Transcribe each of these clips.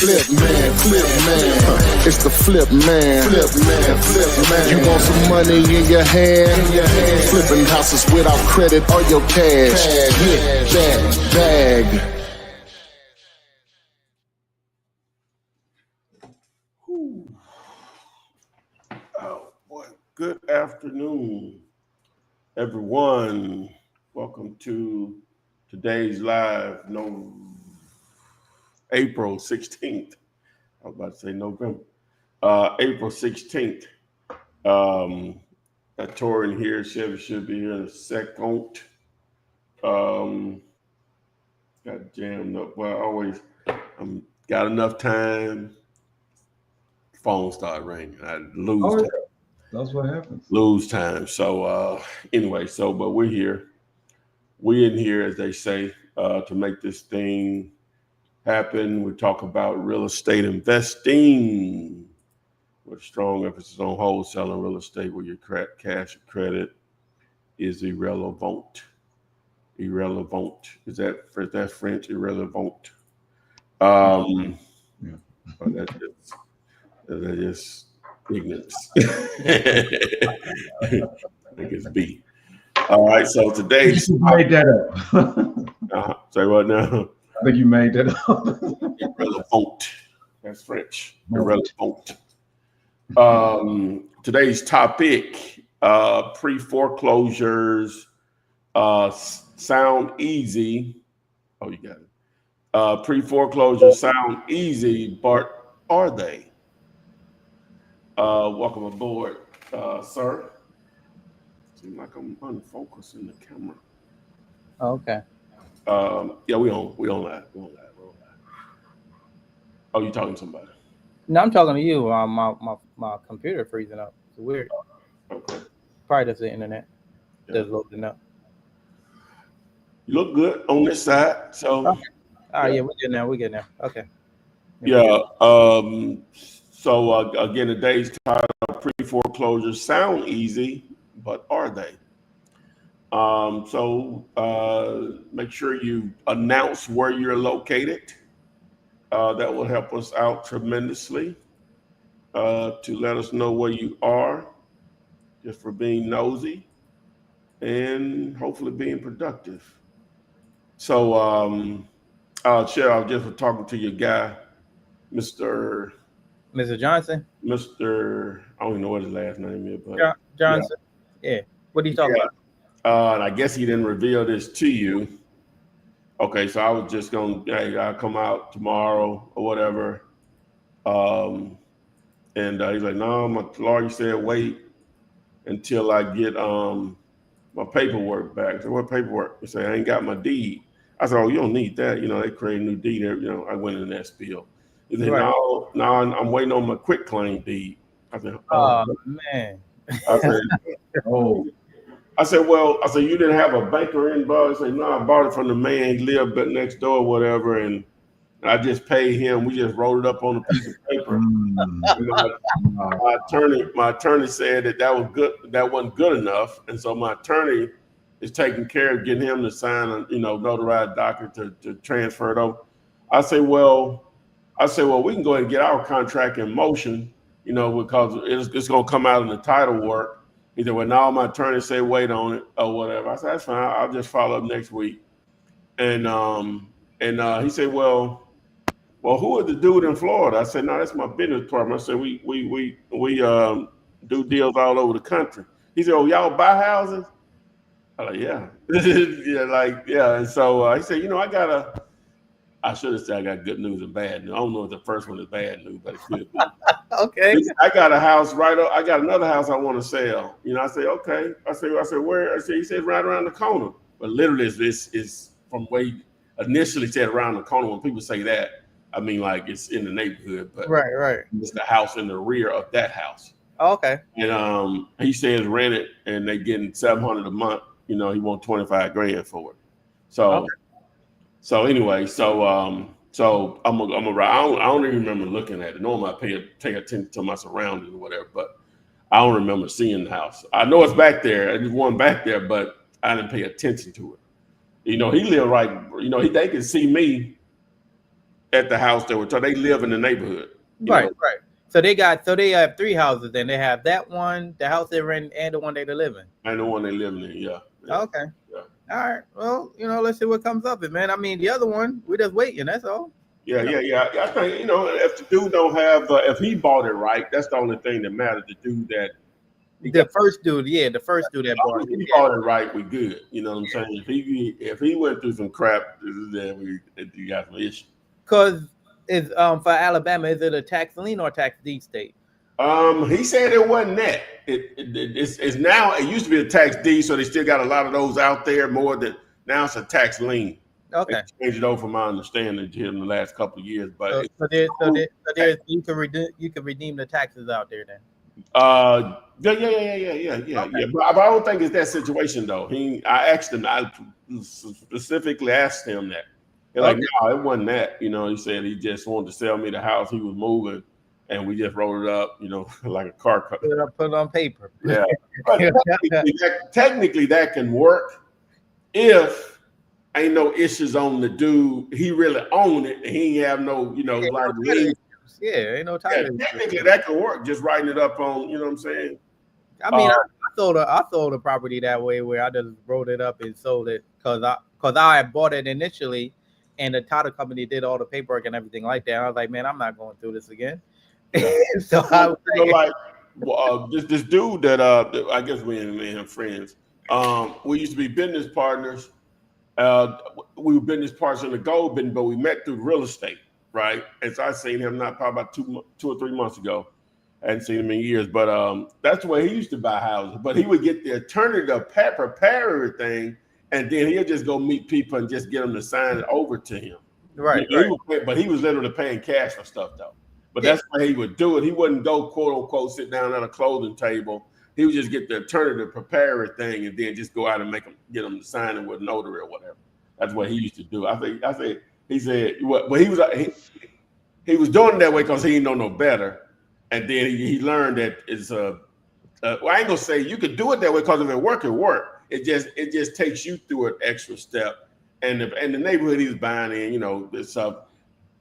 flip man. It's the flip man. You want some money in your hand? Flipping houses without credit or your cash. Get that bag. Oh boy! Good afternoon, everyone. Welcome to today's live. April 16th. I was about to say November. April 16th. Got Tori here. Chevy should be here in a second. Got jammed up. Well, got enough time. Phone started ringing. I lose time. That's what happens. Lose time. So anyway, but we're here. We in here, as they say, to make this thing happen. We talk about real estate investing with strong emphasis on wholesale and real estate, where your cash or credit is irrelevant. Is that French? Irrelevant. Yeah. That's just ignorance. I think it's B. All right, so today's you made that up. Say what now? I think you made that up. Irrelevant. That's French. Irrelevant. Today's topic: pre-foreclosures sound easy. Oh, you got it. Pre-foreclosures sound easy, but are they? Welcome aboard, sir. Seems like I'm unfocusing the camera. Oh, okay. Yeah, we on live. Oh, you talking to somebody? No, I'm talking to you. My computer freezing up. It's weird. Okay. Probably just the internet. Yeah. Just loading up. You look good on this side. So. Okay. All right. Yeah, we get now. Okay. Yeah. So again, today's title: pre-foreclosures sound easy, but are they? So make sure you announce where you're located. That will help us out tremendously to let us know where you are, just for being nosy and hopefully being productive. So, Cheryl, I was just talking to your guy, Mr. Johnson? I don't even know what his last name is, but Johnson. Yeah. What are you talking about? And I guess he didn't reveal this to you. Okay, so I was just hey, I'll come out tomorrow or whatever. And he's like, no, my lawyer said wait until I get my paperwork back. I said, what paperwork? He said, I ain't got my deed. I said, oh, you don't need that. They create a new deed. I went in that spiel. He said, right. no, I'm waiting on my quick claim deed. I said, oh man. I said, oh. I said, you didn't have a banker involved? He said, no, I bought it from the man. He lived next door or whatever, and I just paid him. We just wrote it up on a piece of paper. My attorney said that was good. That wasn't good enough, and so my attorney is taking care of getting him to sign a notarized document to transfer it over. I said, well, we can go ahead and get our contract in motion, because it's going to come out in the title work. He said, well, now my attorney say wait on it or whatever. I said, that's fine. I'll just follow up next week. And he said, well, who is the dude in Florida? I said, no, that's my business partner. I said, we do deals all over the country. He said, oh, y'all buy houses? I'm like, yeah. Yeah. And so he said, I should have said I got good news and bad news. I don't know if the first one is bad news, but it could be. Okay. I got a house I got another house I want to sell. I say, okay. I said, where? He said, right around the corner. But literally, this is from where he initially said around the corner. When people say that, I mean, like it's in the neighborhood. But right. It's the house in the rear of that house. Oh, okay. And he says rent it, and they getting $700 a month. He want $25,000 for it. So. Okay. So anyway, so I'm a I don't even remember looking at it. Normally I take attention to my surroundings or whatever, but I don't remember seeing the house. I know it's back there. There's one back there, but I didn't pay attention to it. He lived right. They can see me at the house they were told. They live in the neighborhood. Right. So they have 3 houses. Then they have that one, the house they rent, and the one they live in. And the one they live in, yeah. Okay. Yeah. All right. Well, let's see what comes up, man. I mean, the other one, we're just waiting. That's all. Yeah. I think if the dude don't have, if he bought it right, that's the only thing that matters. The dude that the first dude that bought it. If he bought it right, we good. You know what I'm saying? If he went through some crap, then you got some issue. Because it's for Alabama, is it a tax lien or a tax deed state? He said it wasn't that. It's now. It used to be a tax deed, so they still got a lot of those out there. More than now, it's a tax lien. Okay. They changed it over, from my understanding, in the last couple of years. But you can redeem the taxes out there then. Yeah. But I don't think it's that situation though. I asked him. I specifically asked him that. They're like, no, it wasn't that. He said he just wanted to sell me the house. He was moving, and we just wrote it up. Like a car cut. Put it on paper. Yeah. But technically, that can work if ain't no issues on the dude. He really owned it, and he ain't have no, like liens. Yeah, ain't no title. Yeah, technically, that could work. Just writing it up on, you know what I'm saying? I mean, I sold a property that way where I just wrote it up and sold it because I had bought it initially, and the title company did all the paperwork and everything like that. I was like, man, I'm not going through this again. So I was this dude that I guess we and him friends. We used to be business partners. We were business partners in the gold business, but we met through real estate, right? And so I seen him probably about 2 or 3 months ago. I hadn't seen him in years, but that's the way he used to buy houses. But he would get the attorney to prepare everything, and then he'll just go meet people and just get them to sign it over to him. Right. But he was literally paying cash for stuff though. But that's why he would do it. He wouldn't go quote unquote sit down at a clothing table. He would just get the attorney to prepare everything and then just go out and get them to sign it with notary or whatever. That's what he used to do. I think he said what, but he was doing it that way because he didn't know no better. And then he learned that it's well, I ain't gonna say you could do it that way because if it work, it work. It just takes you through an extra step. And the neighborhood he was buying in, this stuff.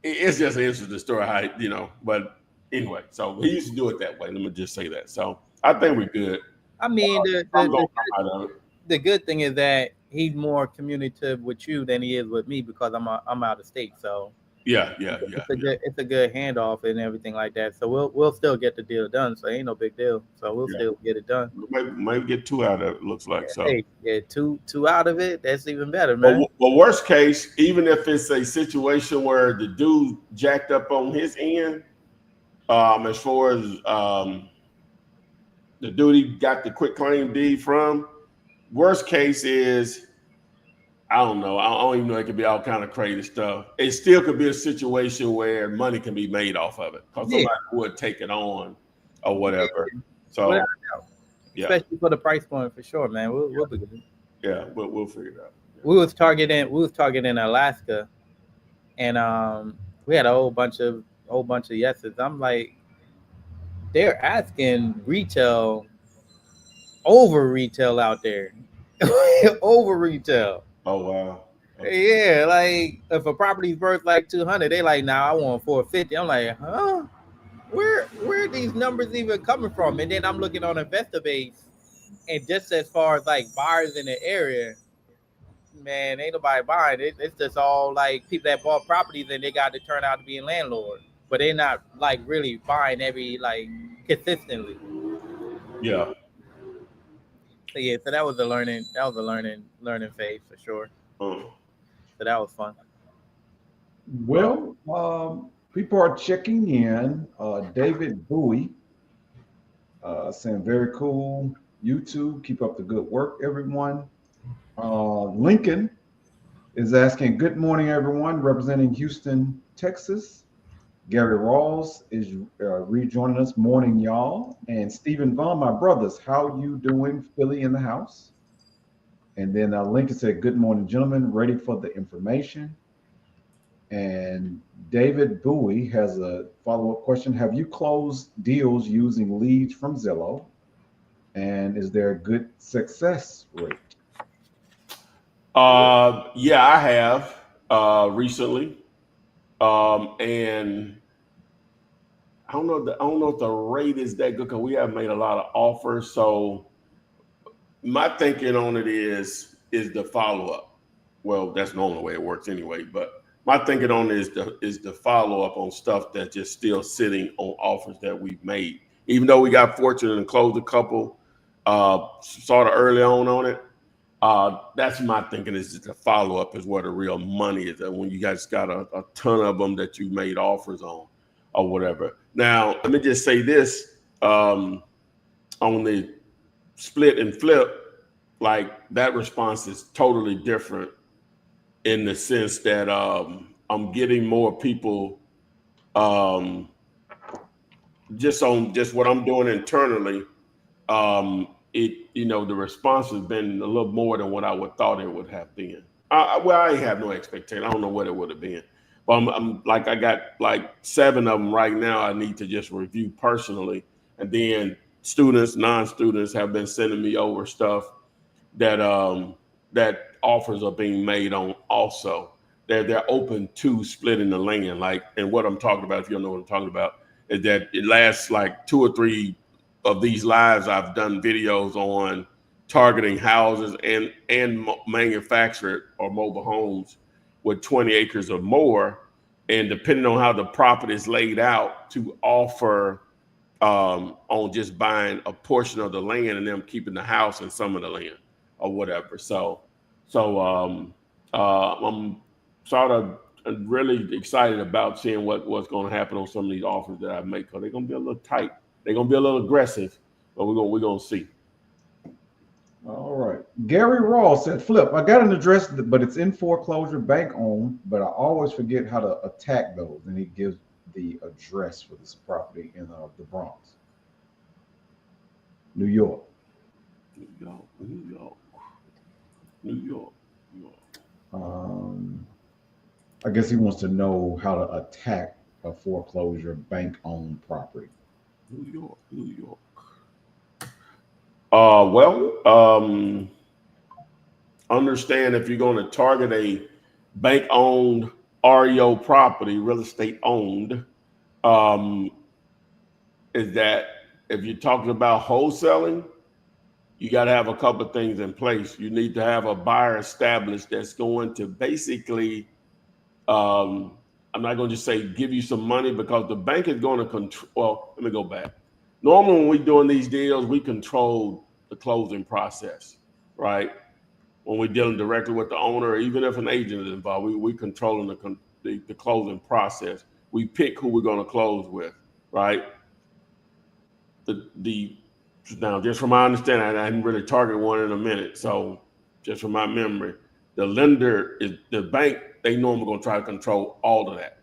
It's just an interesting story how but anyway, so he used to do it that way. Let me just say that. So I think we're good. I mean, the good thing is that he's more communicative with you than he is with me because I'm out of state. So yeah. It's a good handoff and everything like that. So we'll still get the deal done. So ain't no big deal. So we'll still get it done. Maybe get 2 out of it. Looks like so. Hey, two out of it. That's even better, man. Well, worst case, even if it's a situation where the dude jacked up on his end, as far as the dude he got the quit claim deed from, worst case is, I don't know. I don't even know. It could be all kind of crazy stuff. It still could be a situation where money can be made off of it because somebody would take it on or whatever. So, especially for the price point, for sure, man. We'll be good. Yeah, we'll figure it out. Yeah. We was targeting Alaska, and we had a whole bunch of yeses. I'm like, they're asking over retail out there, over retail. Oh wow! Okay. Yeah, like if a property's worth like 200, they like, I want 450. I'm like, huh? Where are these numbers even coming from? And then I'm looking on Investor Base, and just as far as like buyers in the area, man, ain't nobody buying it. It's just all like people that bought properties and they got to turn out to be a landlord, but they're not like really buying every like consistently. Yeah. So yeah, so that was a learning phase for sure. So that was fun. Well, people are checking in. David Bowie saying very cool. YouTube, keep up the good work, everyone. Lincoln is asking, good morning, everyone, representing Houston, Texas. Gary Rawls is rejoining us. Morning, y'all. And Stephen Vaughn, my brothers, how you doing? Philly in the house. And then Lincoln said, good morning, gentlemen. Ready for the information. And David Bowie has a follow-up question. Have you closed deals using leads from Zillow? And is there a good success rate? Yeah, I have recently. And I don't know if the rate is that good because we haven't made a lot of offers. So my thinking on it is the follow up. Well, that's normally the way it works anyway. But my thinking on it is the follow up on stuff that's just still sitting on offers that we've made. Even though we got fortunate and closed a couple sort of early on it. That's my thinking is the follow up is where the real money is. When you guys got a ton of them that you made offers on or whatever. Now, let me just say this on the split and flip, like that response is totally different in the sense that I'm getting more people just what I'm doing internally. The response has been a little more than what I would thought it would have been. I have no expectation. I don't know what it would have been, but I'm like I got like 7 of them right now. I need to just review personally, and then students, non-students have been sending me over stuff that that offers are being made on. Also, they're open to splitting the land. Like, and what I'm talking about, if you don't know what I'm talking about, is that it lasts like 2 or 3 of these lives. I've done videos on targeting houses and manufactured or mobile homes with 20 acres or more, and depending on how the property is laid out, to offer on just buying a portion of the land and them keeping the house and some of the land or whatever. So I'm sort of really excited about seeing what's going to happen on some of these offers that I make, because they're going to be a little tight. They're going to be a little aggressive, but we're going to see. All right. Gary Ross said, Flip, I got an address, but it's in foreclosure, bank owned, but I always forget how to attack those. And he gives the address for this property in the Bronx, New York. New York. I guess he wants to know how to attack a foreclosure bank owned property. New York. Understand if you're going to target a bank-owned REO property, real estate owned, is that if you're talking about wholesaling, you got to have a couple of things in place. You need to have a buyer established that's going to basically, I'm not going to just say give you some money, because the bank is going to control. Well, let me go back. Normally, when we're doing these deals, we control the closing process, right? When we're dealing directly with the owner, or even if an agent is involved, we controlling the closing process. We pick who we're going to close with, right? Now, just from my understanding, I hadn't really targeted one in a minute. So, just from my memory, the lender is the bank. They normally going to try to control all of that.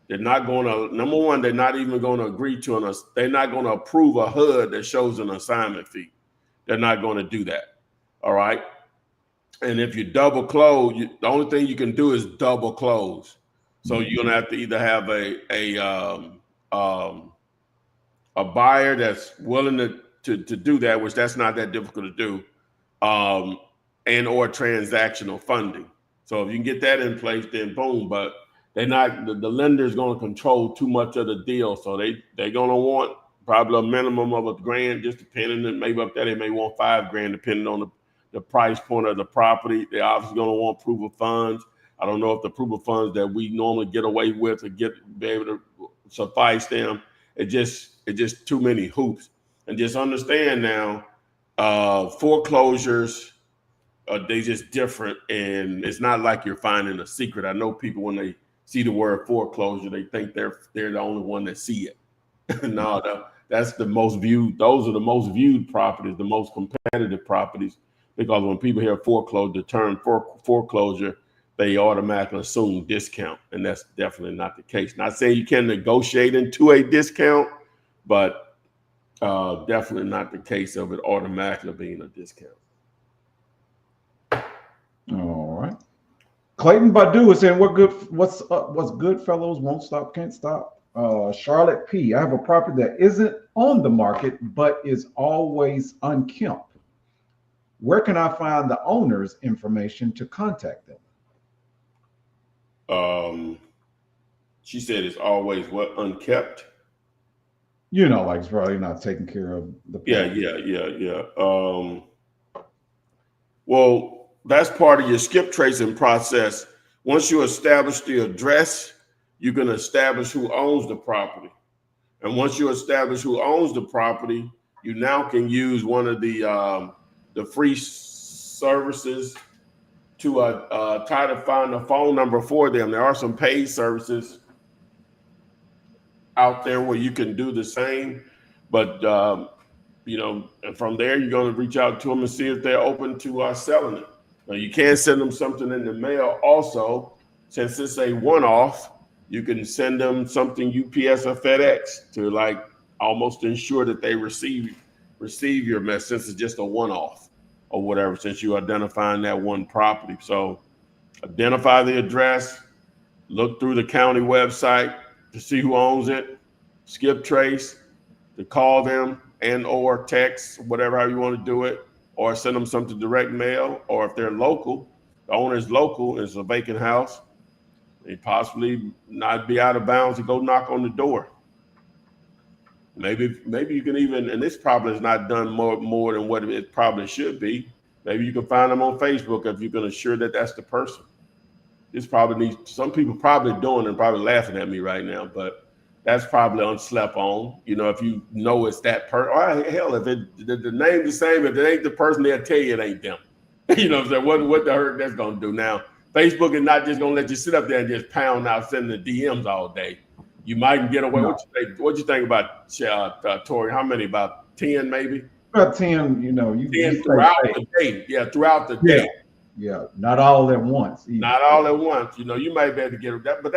They're not going to, number one, they're not even going to agree to they're not going to approve a HUD that shows an assignment fee. They're not going to do that. All right. And if you double close, the only thing you can do is double close. So you're going to have to either have a buyer that's willing to do that, which that's not that difficult to do, and or transactional funding. So if you can get that in place, then boom. But they're not, the lender's going to control too much of the deal. So they're going to want probably a minimum of $1,000, just depending, and maybe up there they may want $5,000, depending on the price point of the property. They're obviously going to want proof of funds. I don't know if the proof of funds that we normally get away with or be able to suffice them. It's just too many hoops. And just understand now, foreclosures, they just different, and it's not like you're finding a secret. I know people, when they see the word foreclosure, they think they're the only one that see it. No, that's the most viewed. Those are the most viewed properties, the most competitive properties, because when people hear foreclosure, the term foreclosure, they automatically assume discount, and that's definitely not the case. Not saying you can negotiate into a discount, but definitely not the case of it automatically being a discount. All right. Clayton Badu is saying, what's good, fellows? Won't stop, can't stop. Charlotte P. I have a property that isn't on the market, but is always unkempt. Where can I find the owner's information to contact them? She said it's always what, unkept? You know, like it's probably not taking care of the property. Yeah. Well, that's part of your skip tracing process. Once you establish the address, you can establish who owns the property. And once you establish who owns the property, you now can use one of the free services to try to find a phone number for them. There are some paid services out there where you can do the same, but and from there you're going to reach out to them and see if they're open to selling it. Now you can send them something in the mail also, since it's a one-off. You can send them something UPS or FedEx to like almost ensure that they receive your message, since it's just a one-off or whatever, since you're identifying that one property. So identify the address, look through the county website to see who owns it, skip trace, to call them and or text, whatever how you want to do it, or send them something direct mail, or if they're local, the owner is local, it's a vacant house, they possibly not be out of bounds to go knock on the door. Maybe you can even, and this probably is not done more than what it probably should be. Maybe you can find them on Facebook if you can assure that that's the person. This probably needs, some people probably doing and probably laughing at me right now, but that's probably unslept on. You know, if you know it's that person, or hell, if the name the same, if it ain't the person, they'll tell you it ain't them. You know what I'm saying? What the hurt that's gonna do now? Facebook is not just gonna let you sit up there and just pound out sending the DMs all day. You might get away. No. What you think about Tori? How many? About 10 maybe? About 10, you know, you 10 throughout the day. Yeah, throughout the day. Yeah, not all at once. Either. Not all at once. You know, you might be able to get that, but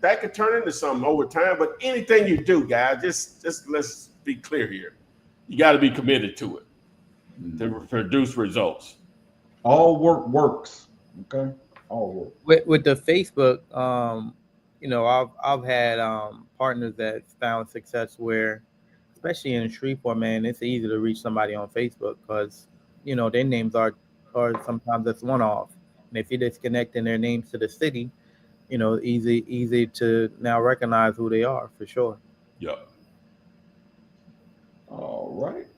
that could turn into something over time. But anything you do, guys, just let's be clear here. You got to be committed to it to produce results. All work works. Okay, all work. With the Facebook, I've had partners that found success where, especially in Shreveport, man, it's easy to reach somebody on Facebook because their names are sometimes it's one-off, and if you're disconnecting their names to the city, easy to now recognize who they are for sure. Yeah. All right.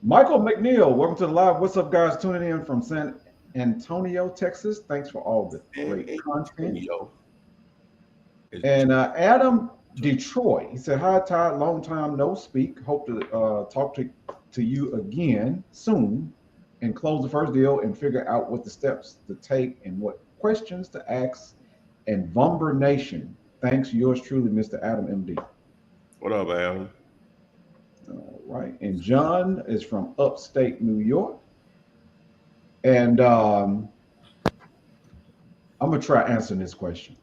Michael McNeil, welcome to the live. What's up, guys? Tuning in from San Antonio, Texas. Thanks for all the great content. And Adam Detroit, he said, "Hi, Todd. Long time no speak. Hope to talk to you again soon and close the first deal and figure out what the steps to take and what questions to ask. And Vumber Nation. Thanks, yours truly, Mr. Adam MD." What up, Adam? All right. And John is from upstate New York. And I'm going to try answering this question.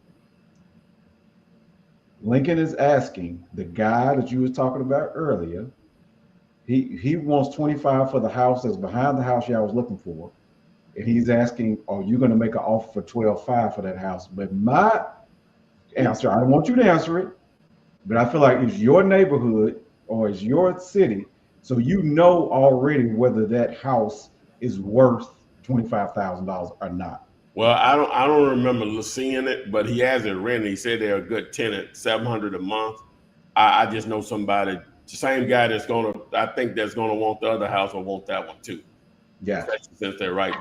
Lincoln is asking the guy that you were talking about earlier. He wants 25 for the house that's behind the house y'all was looking for. And he's asking, are you going to make an offer for 12.5 for that house? But my answer, I don't want you to answer it, but I feel like it's your neighborhood or it's your city. So you know already whether that house is worth $25,000 or not. Well, I don't remember seeing it, but he has it rented. He said they're a good tenant, $700 a month. I just know somebody, the same guy that's gonna want the other house or want that one too. Yeah. Since they're right,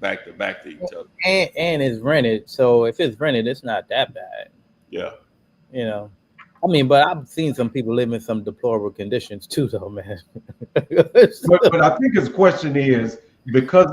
back to each other. And it's rented, so if it's rented, it's not that bad. Yeah. But I've seen some people live in some deplorable conditions too, though, man. but I think his question is, because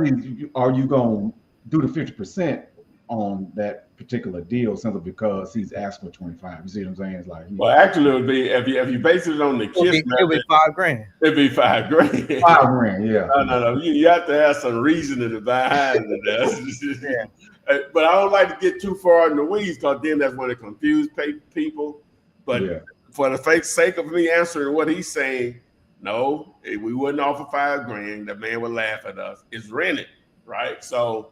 are you going to do the 50% on that particular deal simply because he's asked for 25? You see what I'm saying? It's like, well, actually, it would be if you base it on the KISS method, it'd be $5,000. It'd be $5,000. $5,000, yeah. No. You have to have some reasoning behind it. Yeah. But I don't like to get too far in the weeds because then that's when it confuses people. But for the sake of me answering what he's saying, no, we wouldn't offer $5,000. The man would laugh at us. It's rented, right? So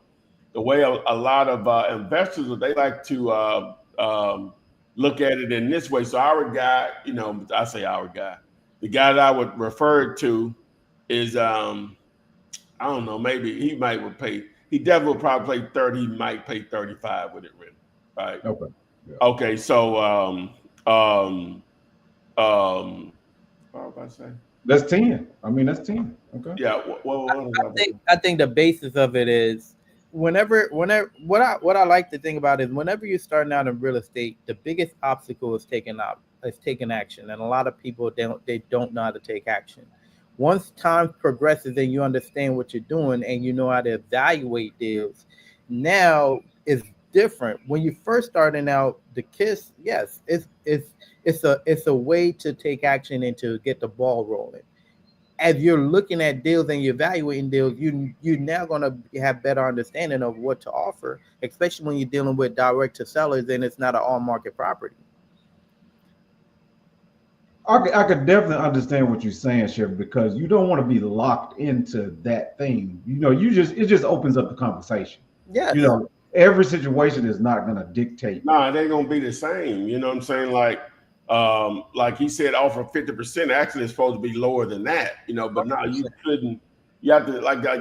the way a lot of investors, they like to look at it in this way. So our guy, I say our guy, the guy that I would refer to is, I don't know, maybe he definitely will probably pay 30. He might pay 35 with it rented, right? Okay. Okay, so what was I saying? That's 10. I mean, that's 10. Okay. Yeah. What was I think the basis of it is whenever what I like to think about is whenever you're starting out in real estate, the biggest obstacle is taking action, and a lot of people don't know how to take action. Once time progresses and you understand what you're doing and you know how to evaluate deals, now it's different. When you first starting out, the KISS, yes, it's a way to take action and to get the ball rolling. As you're looking at deals and you're evaluating deals, you're now going to have better understanding of what to offer, especially when you're dealing with direct to sellers and it's not an on market property. I could definitely understand what you're saying, Sheriff, because you don't want to be locked into that thing. It just opens up the conversation. Yes. Every situation is not going to dictate. No, it ain't gonna be the same. You know what I'm saying? Like he said, offer 50%. Actually, it's supposed to be lower than that. But now you couldn't. You have to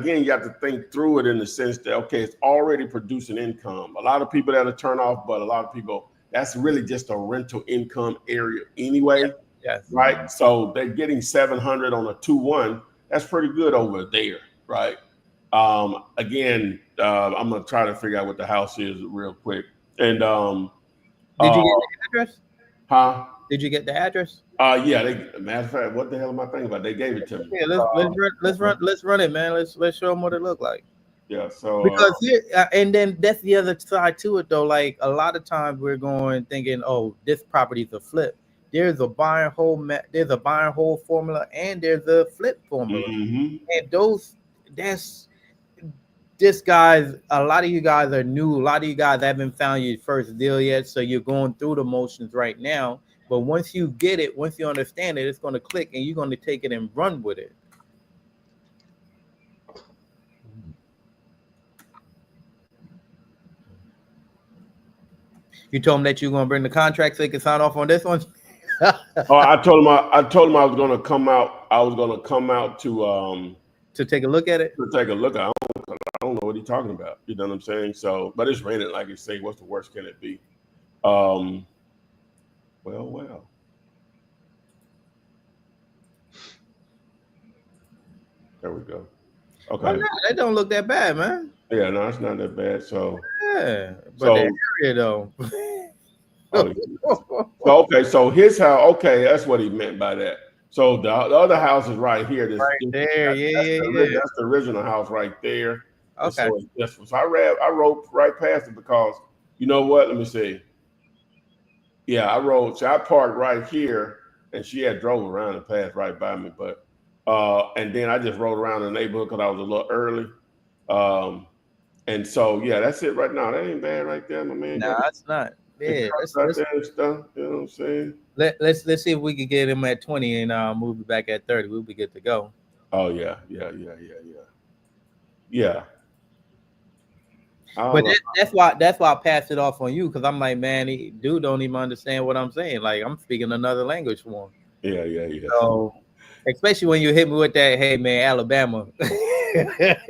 you have to think through it in the sense that okay, it's already producing income. A lot of people that'll turn off, but a lot of people that's really just a rental income area anyway. Yes. Right. So they're getting 700 on a 2-1. That's pretty good over there. Right. Again, I'm gonna try to figure out what the house is real quick. And did you get the address? Huh? Did you get the address? Yeah. Matter of fact, what the hell am I thinking about? They gave it to me. Yeah, let's run it, man. Let's show them what it looked like. Yeah. So because here, and then that's the other side to it, though. Like a lot of times we're going thinking, oh, this property's a flip. There's a buy and hold. There's a buy and hold formula, and there's a flip formula. Mm-hmm. And this guys, a lot of you guys are new. A lot of you guys haven't found your first deal yet, so you're going through the motions right now. But once you get it, once you understand it, it's going to click, and you're going to take it and run with it. You told him that you're going to bring the contract so he can sign off on this one. I told him I was going to come out. I was going to come out to take a look at it. To take a look at it. I don't know what he's talking about. You know what I'm saying? So, but it's rented, like you say. What's the worst can it be? Well. There we go. Okay. Oh, no, that don't look that bad, man. Yeah, no, it's not that bad. So yeah, but that area though. Okay, so his house. Okay, that's what he meant by that. So the other house is right here. There. That's the original house right there. Okay. So I rode right past it because you know what? Let me see. Yeah, I rode. So I parked right here, and she had drove around and passed right by me. But and then I just rode around the neighborhood because I was a little early. And so yeah, that's it right now. That ain't bad right there, my man. No, that's not. Yeah, that's stuff. You know what I'm saying? Let's see if we can get him at 20 and move it back at 30. We'll be good to go. Oh yeah. But that's why I passed it off on you because I'm like, man, dude don't even understand what I'm saying. Like I'm speaking another language for him. Yeah. So especially when you hit me with that, hey man, Alabama. It's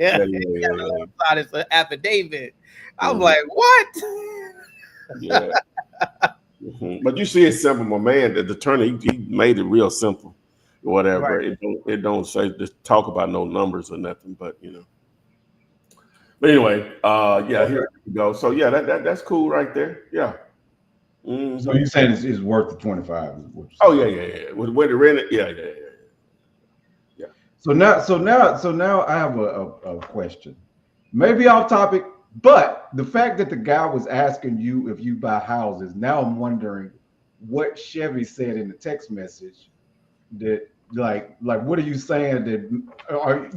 an affidavit. I'm like, what? Yeah. Mm-hmm. But you see it's simple, my man. The attorney he made it real simple. Whatever. Right. It don't say just talk about no numbers or nothing, but you know. But anyway, here we go. So yeah, that's cool right there. Yeah. Mm-hmm. So you're saying it's worth the 25? Oh yeah. When they rent it, yeah. So now I have a question, maybe off topic, but the fact that the guy was asking you if you buy houses, now I'm wondering what Chevy said in the text message. That like what are you saying? That you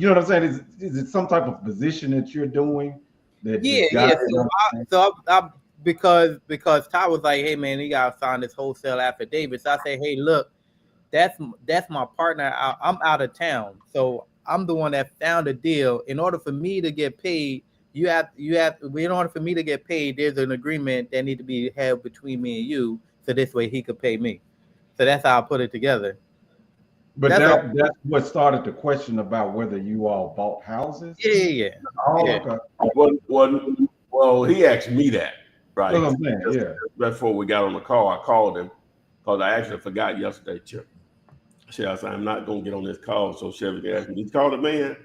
know what I'm saying? Is it some type of position that you're doing? That because Ty was like, hey man, you gotta sign this wholesale affidavit. So I say, hey, look. That's my partner. I'm out of town, so I'm the one that found a deal. In order for me to get paid, you have. In order for me to get paid, there's an agreement that need to be held between me and you, so this way he could pay me. So that's how I put it together. But that's what started the question about whether you all bought houses. Yeah. Oh, yeah. okay. Well, he asked me that. Right. That's what I'm saying. Yeah. Before we got on the call, I called him because I actually forgot yesterday, Chip. I said, I'm not going to get on this call. So Chevy asked me, did you call the man?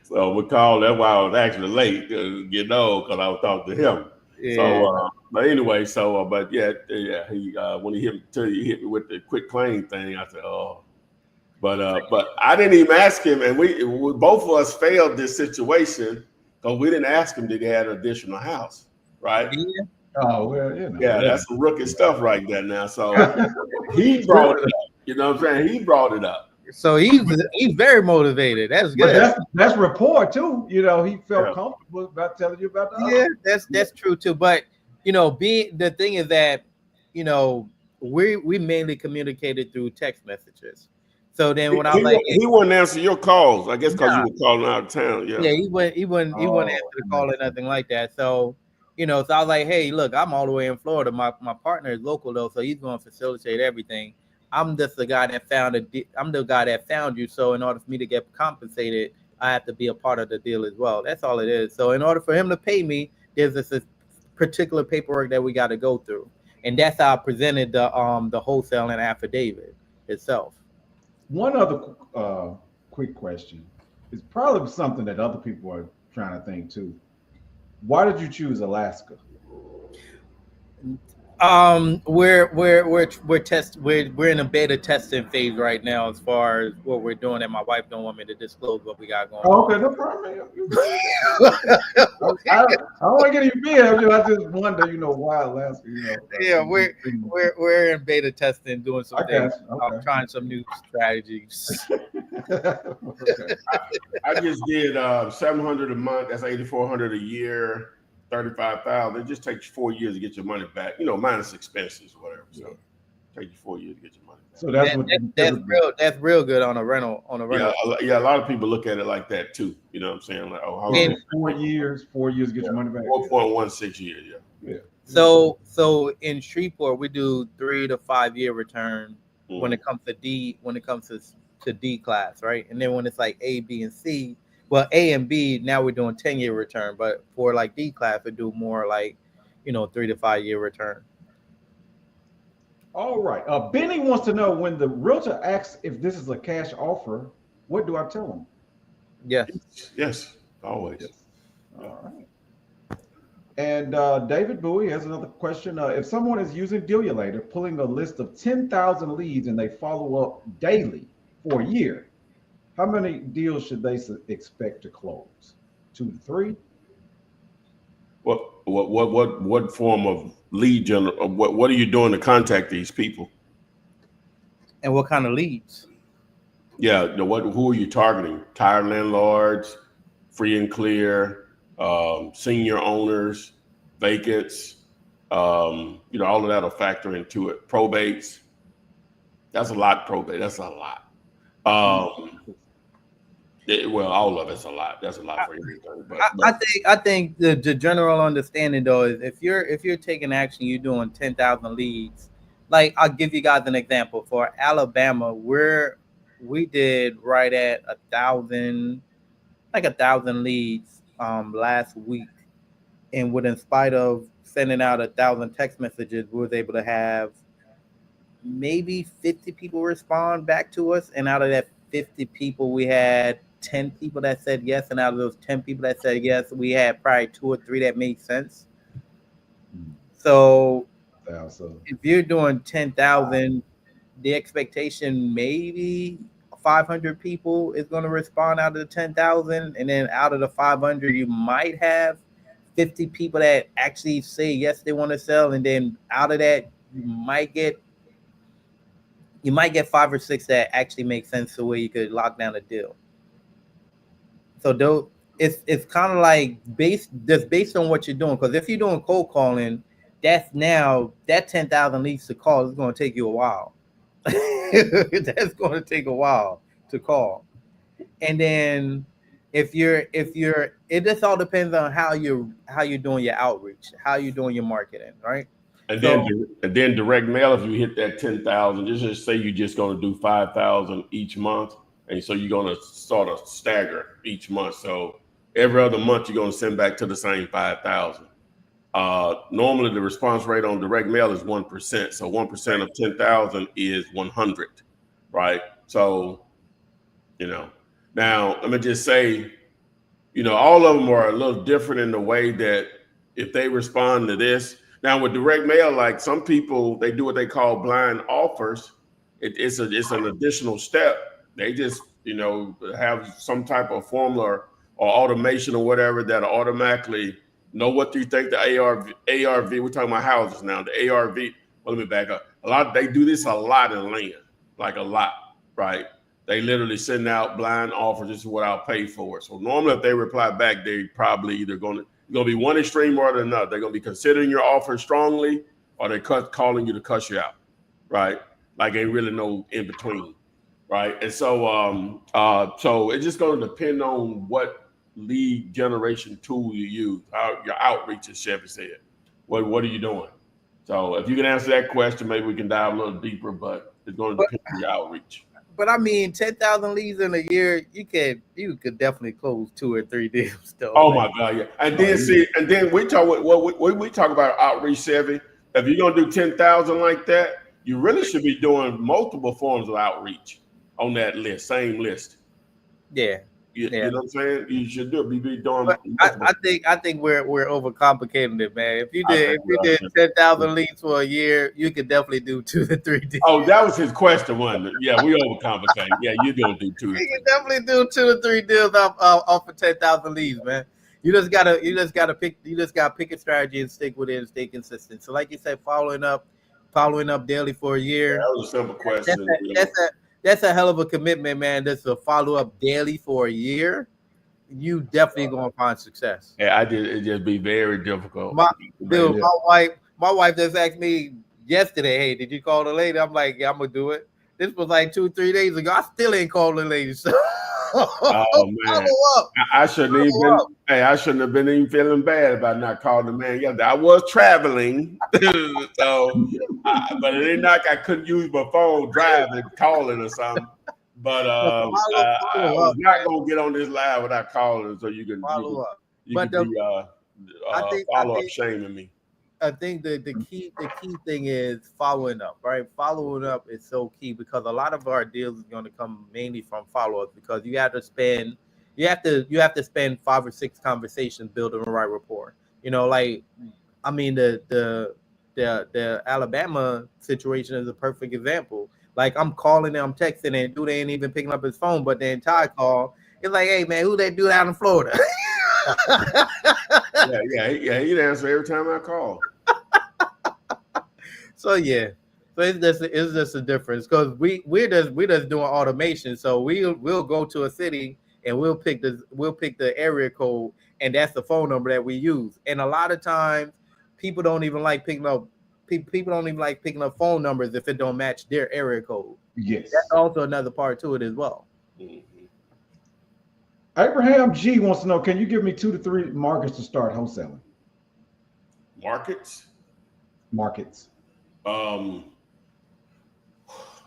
So we called. That's why I was actually late, because I was talking to him. Yeah. So, but anyway, but yeah, he when he hit me with the quick claim thing, I said, oh. But I didn't even ask him, and we both of us failed this situation because we didn't ask him did he have an additional house, right? Yeah. Oh well, Yeah, that's some rookie stuff right there now. So he brought it up. You know what I'm saying? He brought it up. So he's very motivated. That's good. But that's rapport too. He felt comfortable about telling you about the Yeah, that's true too. But the thing is that we mainly communicated through text messages. So then when I was like, he wouldn't answer your calls, I guess, because you were calling out of town. Yeah, he wouldn't answer the call or nothing like that. So so I was like, hey, look, I'm all the way in Florida. My partner is local though, so he's going to facilitate everything. I'm just the guy that found you. So in order for me to get compensated, I have to be a part of the deal as well. That's all it is. So in order for him to pay me, there's this particular paperwork that we got to go through, and that's how I presented the wholesale and affidavit itself. One other quick question. It's probably something that other people are trying to think too. Why did you choose Alaska? We're in a beta testing phase right now as far as what we're doing, and my wife don't want me to disclose what we got going on. Okay, no problem. I don't want to get you big. I just wonder, why Alaska. Yeah, we're in beta testing, doing some things. Okay. I'm trying some new strategies. Okay. I just did $700 a month. That's $8,400 a year. 35,000. It just takes 4 years to get your money back. Minus expenses, whatever. So it takes you 4 years to get your money back. So that's real good on a rental. Yeah, a lot of people look at it like that too. You know what I'm saying? Like, how long? 4 years to get your money back. 4.16 years. Yeah. So in Shreveport, we do 3 to 5 year return when it comes to D class, right? And then when it's like A, B, and C. Well, A and B, now we're doing 10-year return, but for like D class, we do more like, 3 to 5 year return. All right. Benny wants to know, when the realtor asks if this is a cash offer, what do I tell him? Yes, always. Yes. All right. And David Bowie has another question. If someone is using Dealulator, pulling a list of 10,000 leads and they follow up daily for a year, how many deals should they expect to close? 2 to 3? What form of lead what are you doing to contact these people? And what kind of leads? Yeah, who are you targeting? Tired landlords, free and clear, senior owners, vacants, all of that'll factor into it. Probates. That's a lot. Probate. That's a lot. All of it's a lot. That's a lot for everything. But I think the general understanding though is if you're taking action, you're doing 10,000 leads. Like, I'll give you guys an example. For Alabama, we did right at 1,000 leads last week, and in spite of sending out 1,000 text messages, we was able to have maybe 50 people respond back to us, and out of that 50 people, we had 10 people that said yes, and out of those 10 people that said yes, we had probably 2 or 3 that made sense. So if you're doing 10,000, the expectation maybe 500 people is going to respond out of the 10,000, and then out of the 500, you might have 50 people that actually say yes, they want to sell, and then out of that, you might get 5 or 6 that actually make sense to where you could lock down a deal. So it's kind of like based on what you're doing. Because if you're doing cold calling, that 10,000 leads to call is going to take you a while. That's going to take a while to call. And then it just all depends on how you're doing your outreach, how you're doing your marketing, right? And then direct mail, if you hit that 10,000, just say you're just going to do 5,000 each month. And so you're going to sort of stagger each month. So every other month you're going to send back to the same 5,000. Normally the response rate on direct mail is 1%. So 1% of 10,000 is 100, right? So, now let me just say, all of them are a little different in the way that if they respond to this. Now with direct mail, like some people, they do what they call blind offers. It's an additional step. They just, have some type of formula or automation or whatever that automatically know what you think the ARV, we're talking about houses now, the ARV, well, let me back up. They do this a lot in land, like a lot, right? They literally send out blind offers. This is what I'll pay for it. So normally if they reply back, they probably either going to be one extreme or another. They're going to be considering your offer strongly, or they're calling you to cuss you out, right? Like ain't really no in between, right? And so so it's just going to depend on what lead generation tool you use, your outreach, as Chevy said. What are you doing? So if you can answer that question, maybe we can dive a little deeper, but it's going to depend on your outreach. But I mean, 10,000 leads in a year, you could definitely close 2 or 3 deals. Though, oh my God, yeah. And then we talk we talk about outreach, Chevy. If you're gonna do 10,000 like that, you really should be doing multiple forms of outreach on that list, same list. Yeah. You know what I'm saying? You should be doing. But I think we're overcomplicating it, man. If you did 10,000 leads for a year, you could definitely do 2 to 3 deals. Oh, that was his question, wasn't it? Yeah, we overcomplicate. Yeah, you're gonna do 2. You can definitely do 2 to 3 deals off of 10,000 leads, man. You just gotta pick a strategy and stick with it and stay consistent. So, like you said, following up daily for a year. Yeah, that was a simple question. That's a hell of a commitment, man. That's a follow up daily for a year. You definitely gonna find success. Yeah, it just be very difficult. My wife just asked me yesterday, "Hey, did you call the lady?" I'm like, "Yeah, I'm gonna do it." This was like 3 days ago. I still ain't called the lady. So oh man, I shouldn't have been even feeling bad about not calling the man yesterday. I was traveling, so but it ain't like I couldn't use my phone driving, calling or something. But I was not gonna get on this live without calling, so you can follow up. Follow up shaming me. I think the key thing is following up, right? Following up is so key because a lot of our deals is going to come mainly from follow-ups because you have to spend 5 or 6 conversations building the right rapport. Like I mean the Alabama situation is a perfect example. Like I'm calling them, I'm texting, and dude ain't even picking up his phone, but the entire call it's like, hey man, who that dude out in Florida? yeah, he'd answer every time I call. So it's just a difference because we're just doing automation. So we'll go to a city and we'll pick the area code, and that's the phone number that we use. And a lot of times people don't even like picking up phone numbers if it don't match their area code. Yes, that's also another part to it as well. Mm-hmm. Abraham G wants to know: can you give me 2 to 3 markets to start wholesaling? Markets. Man,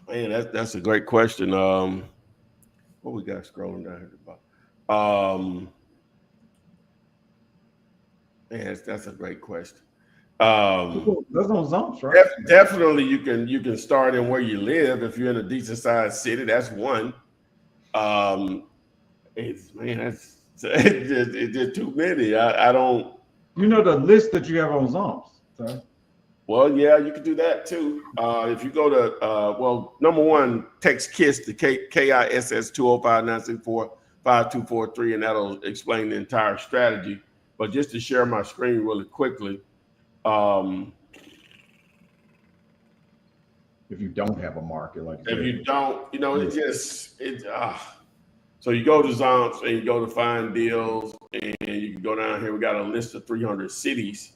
that's a great question. What we got scrolling down here about? Man, that's a great question. That's on Zumps, right? Definitely, you can start in where you live. If you're in a decent sized city, that's one. It's just too many. I don't. The list that you have on Zumps, sir. Well, yeah, you can do that too. If you go to, number one, text KISS to KISS 205-964-5243, and that'll explain the entire strategy. But just to share my screen really quickly. If you don't have a market, you don't, so you go to Zomps and you go to find deals, and you can go down here. We got a list of 300 cities.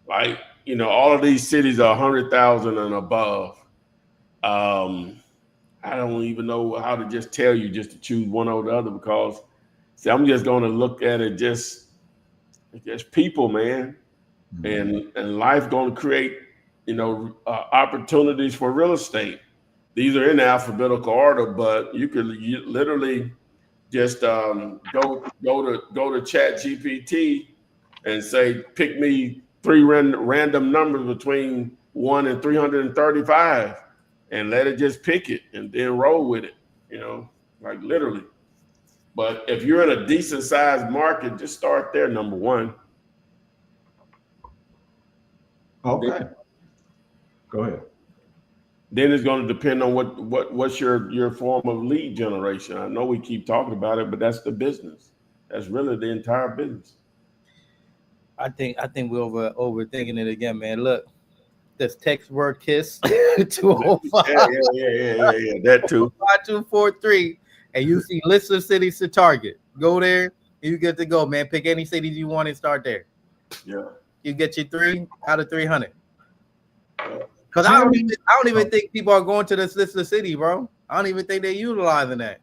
Like, all of these cities are 100,000 and above. I don't even know how to just tell you just to choose one or the other because, I'm just going to look at it just people, man, and life going to create, opportunities for real estate. These are in alphabetical order, but you literally just go to Chat GPT and say, pick me 3 random numbers between 1 and 335, and let it just pick it and then roll with it, like literally. But if you're in a decent sized market, just start there, number one. Okay. Go ahead. Then it's going to depend on what's your form of lead generation. I know we keep talking about it, but that's the business. That's really the entire business. I think we're overthinking it again, man. Look, this text word kiss 205 Yeah. That too. 5243, and you see list of cities to target. Go there, you get to go, man. Pick any cities you want and start there. Yeah. You get your 3 out of 300. Because I don't even think people are going to this list of city, bro. I don't even think they're utilizing that.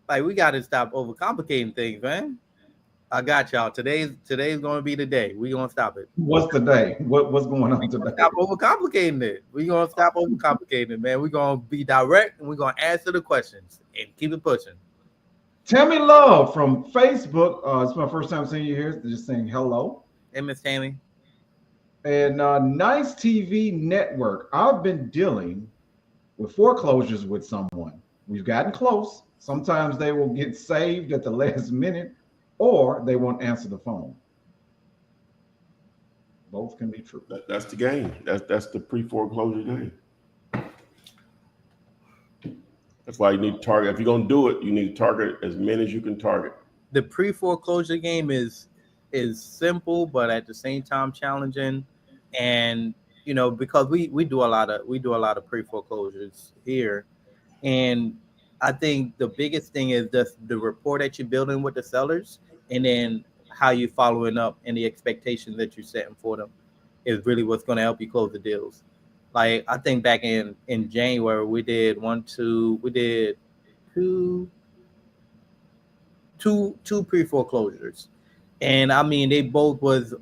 Like, we got to stop overcomplicating things, man. I got y'all. Today's going to be the day. We're going to stop it. What's the day? What's going on today? Stop overcomplicating it. We're going to stop overcomplicating it, man. We're going to be direct, and we're going to answer the questions and keep it pushing. Tammy Love from Facebook. It's my first time seeing you here. Just saying hello. Hey, Miss Tammy. And Nice TV Network. I've been dealing with foreclosures with someone. We've gotten close. Sometimes they will get saved at the last minute, or they won't answer the phone. Both can be true. That's the game. That's the pre-foreclosure game. That's why you need to target. If you're going to do it, you need to target as many as you can target. The pre-foreclosure game is simple, but at the same time challenging. And because we do a lot of pre-foreclosures here, and I think the biggest thing is just the rapport that you're building with the sellers, and then how you're following up and the expectations that you're setting for them is really what's going to help you close the deals. Like, I think back in January we did two pre-foreclosures, and I mean they both was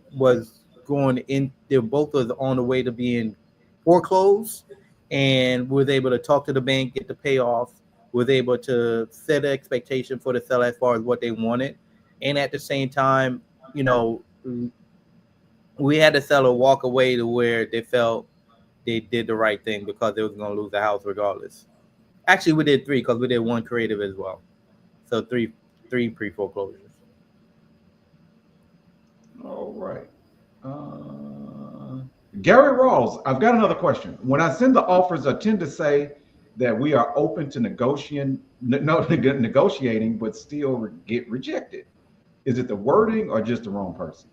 going in. They both was on the way to being foreclosed, and was able to talk to the bank, get the payoff, was able to set an expectation for the seller as far as what they wanted, and at the same time, we had the seller walk away to where they felt they did the right thing because they was going to lose the house regardless. Actually, we did 3 because we did 1 creative as well, so three pre-foreclosures. All right. Gary Rawls, I've got another question. When I send the offers, I tend to say that we are open to negotiating, but still get rejected. Is it the wording or just the wrong person?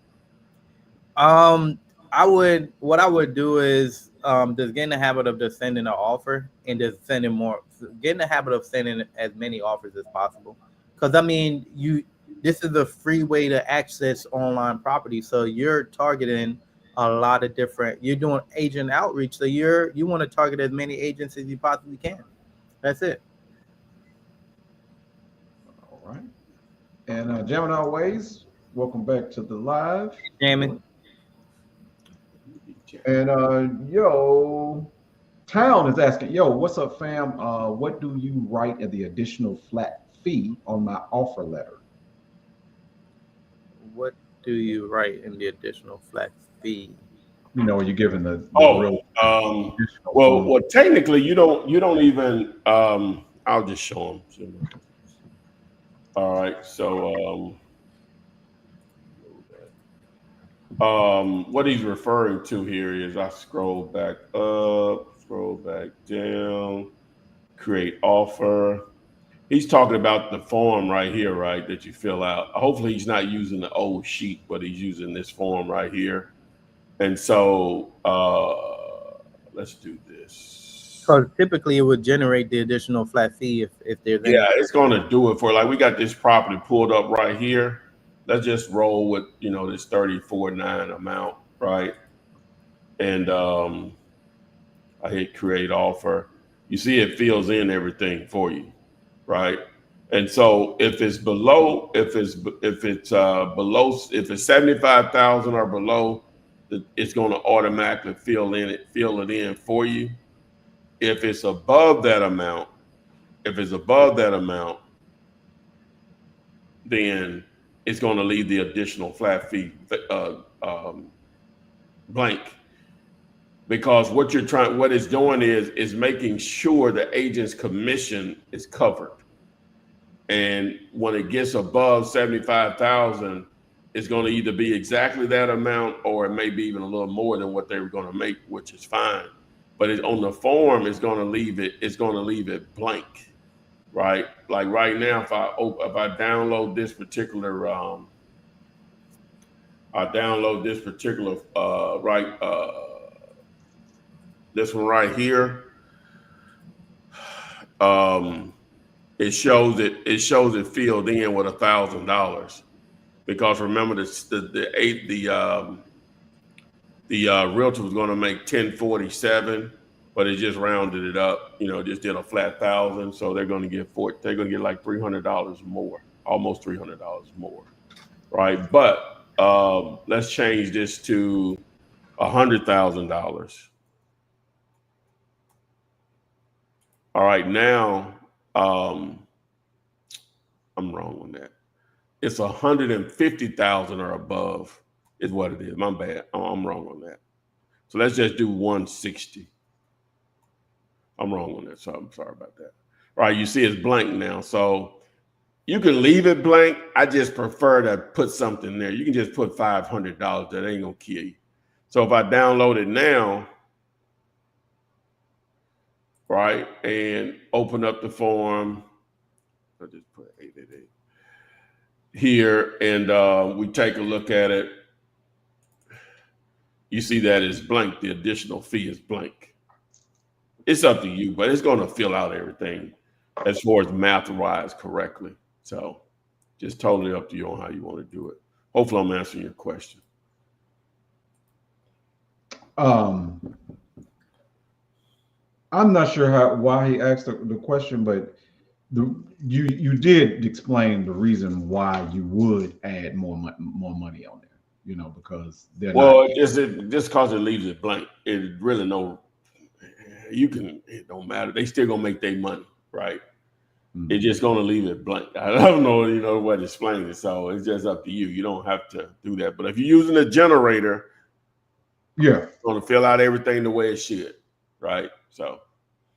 What I would do is just get in the habit of just sending an offer and just sending more. Get in the habit of sending as many offers as possible. Because I mean, this is a free way to access online property, so you're targeting a lot of different. You're doing agent outreach, so you want to target as many agents as you possibly can. That's it. All right. And Gemini Ways, welcome back to the live. Jamie. And Town is asking, what's up, fam? What do you write at the additional flat fee on my offer letter? What do you write in the additional flat fee? You're given the well, technically you don't even. I'll just show them. All right, so what he's referring to here is, I scroll back up, scroll back down, create offer. He's talking about the form right here, right, that you fill out. Hopefully he's not using the old sheet, but he's using this form right here. And so let's do this. Because typically it would generate the additional flat fee if there's any. Yeah, it's going to do it for, like, we got this property pulled up right here. Let's just roll with, this 34.9 amount, right? And I hit create offer. You see it fills in everything for you, right? And so if it's below, if it's 75,000 or below, it's going to automatically fill it in for you. If it's above that amount, then it's going to leave the additional flat fee blank. Because what it's doing is making sure the agent's commission is covered. And when it gets above 75,000, it's going to either be exactly that amount, or it may be even a little more than what they were going to make, which is fine. But on the form, it's going to leave it blank, right? Like right now, if I download this particular, this one right here. It shows it filled in with $1,000, because remember the realtor was going to make 1047, but it just rounded it up. Just did a flat 1,000, so they're going to get like $300 more, almost $300 more, right? But let's change this to $100,000. All right, now I'm wrong on that. It's 150,000 or above is what it is. My bad. I'm wrong on that. So let's just do 160. I'm wrong on that, so I'm sorry about that. All right, you see it's blank now. So you can leave it blank. I just prefer to put something there. You can just put $500. That ain't gonna kill you. So if I download it now, right, and open up the form, I'll just put 888 here, and we take a look at it. You see that it's blank. The additional fee is blank. It's up to you, but it's going to fill out everything as far as math-wise correctly. So just totally up to you on how you want to do it. Hopefully I'm answering your question. I'm not sure why he asked the question, but you did explain the reason why you would add more money on there. Because they're just because it leaves it blank. It really it don't matter. They still gonna make their money, right? Mm-hmm. It's just gonna leave it blank. I don't know, what to explain it. So it's just up to you. You don't have to do that. But if you're using a generator, it's gonna fill out everything the way it should, right? So,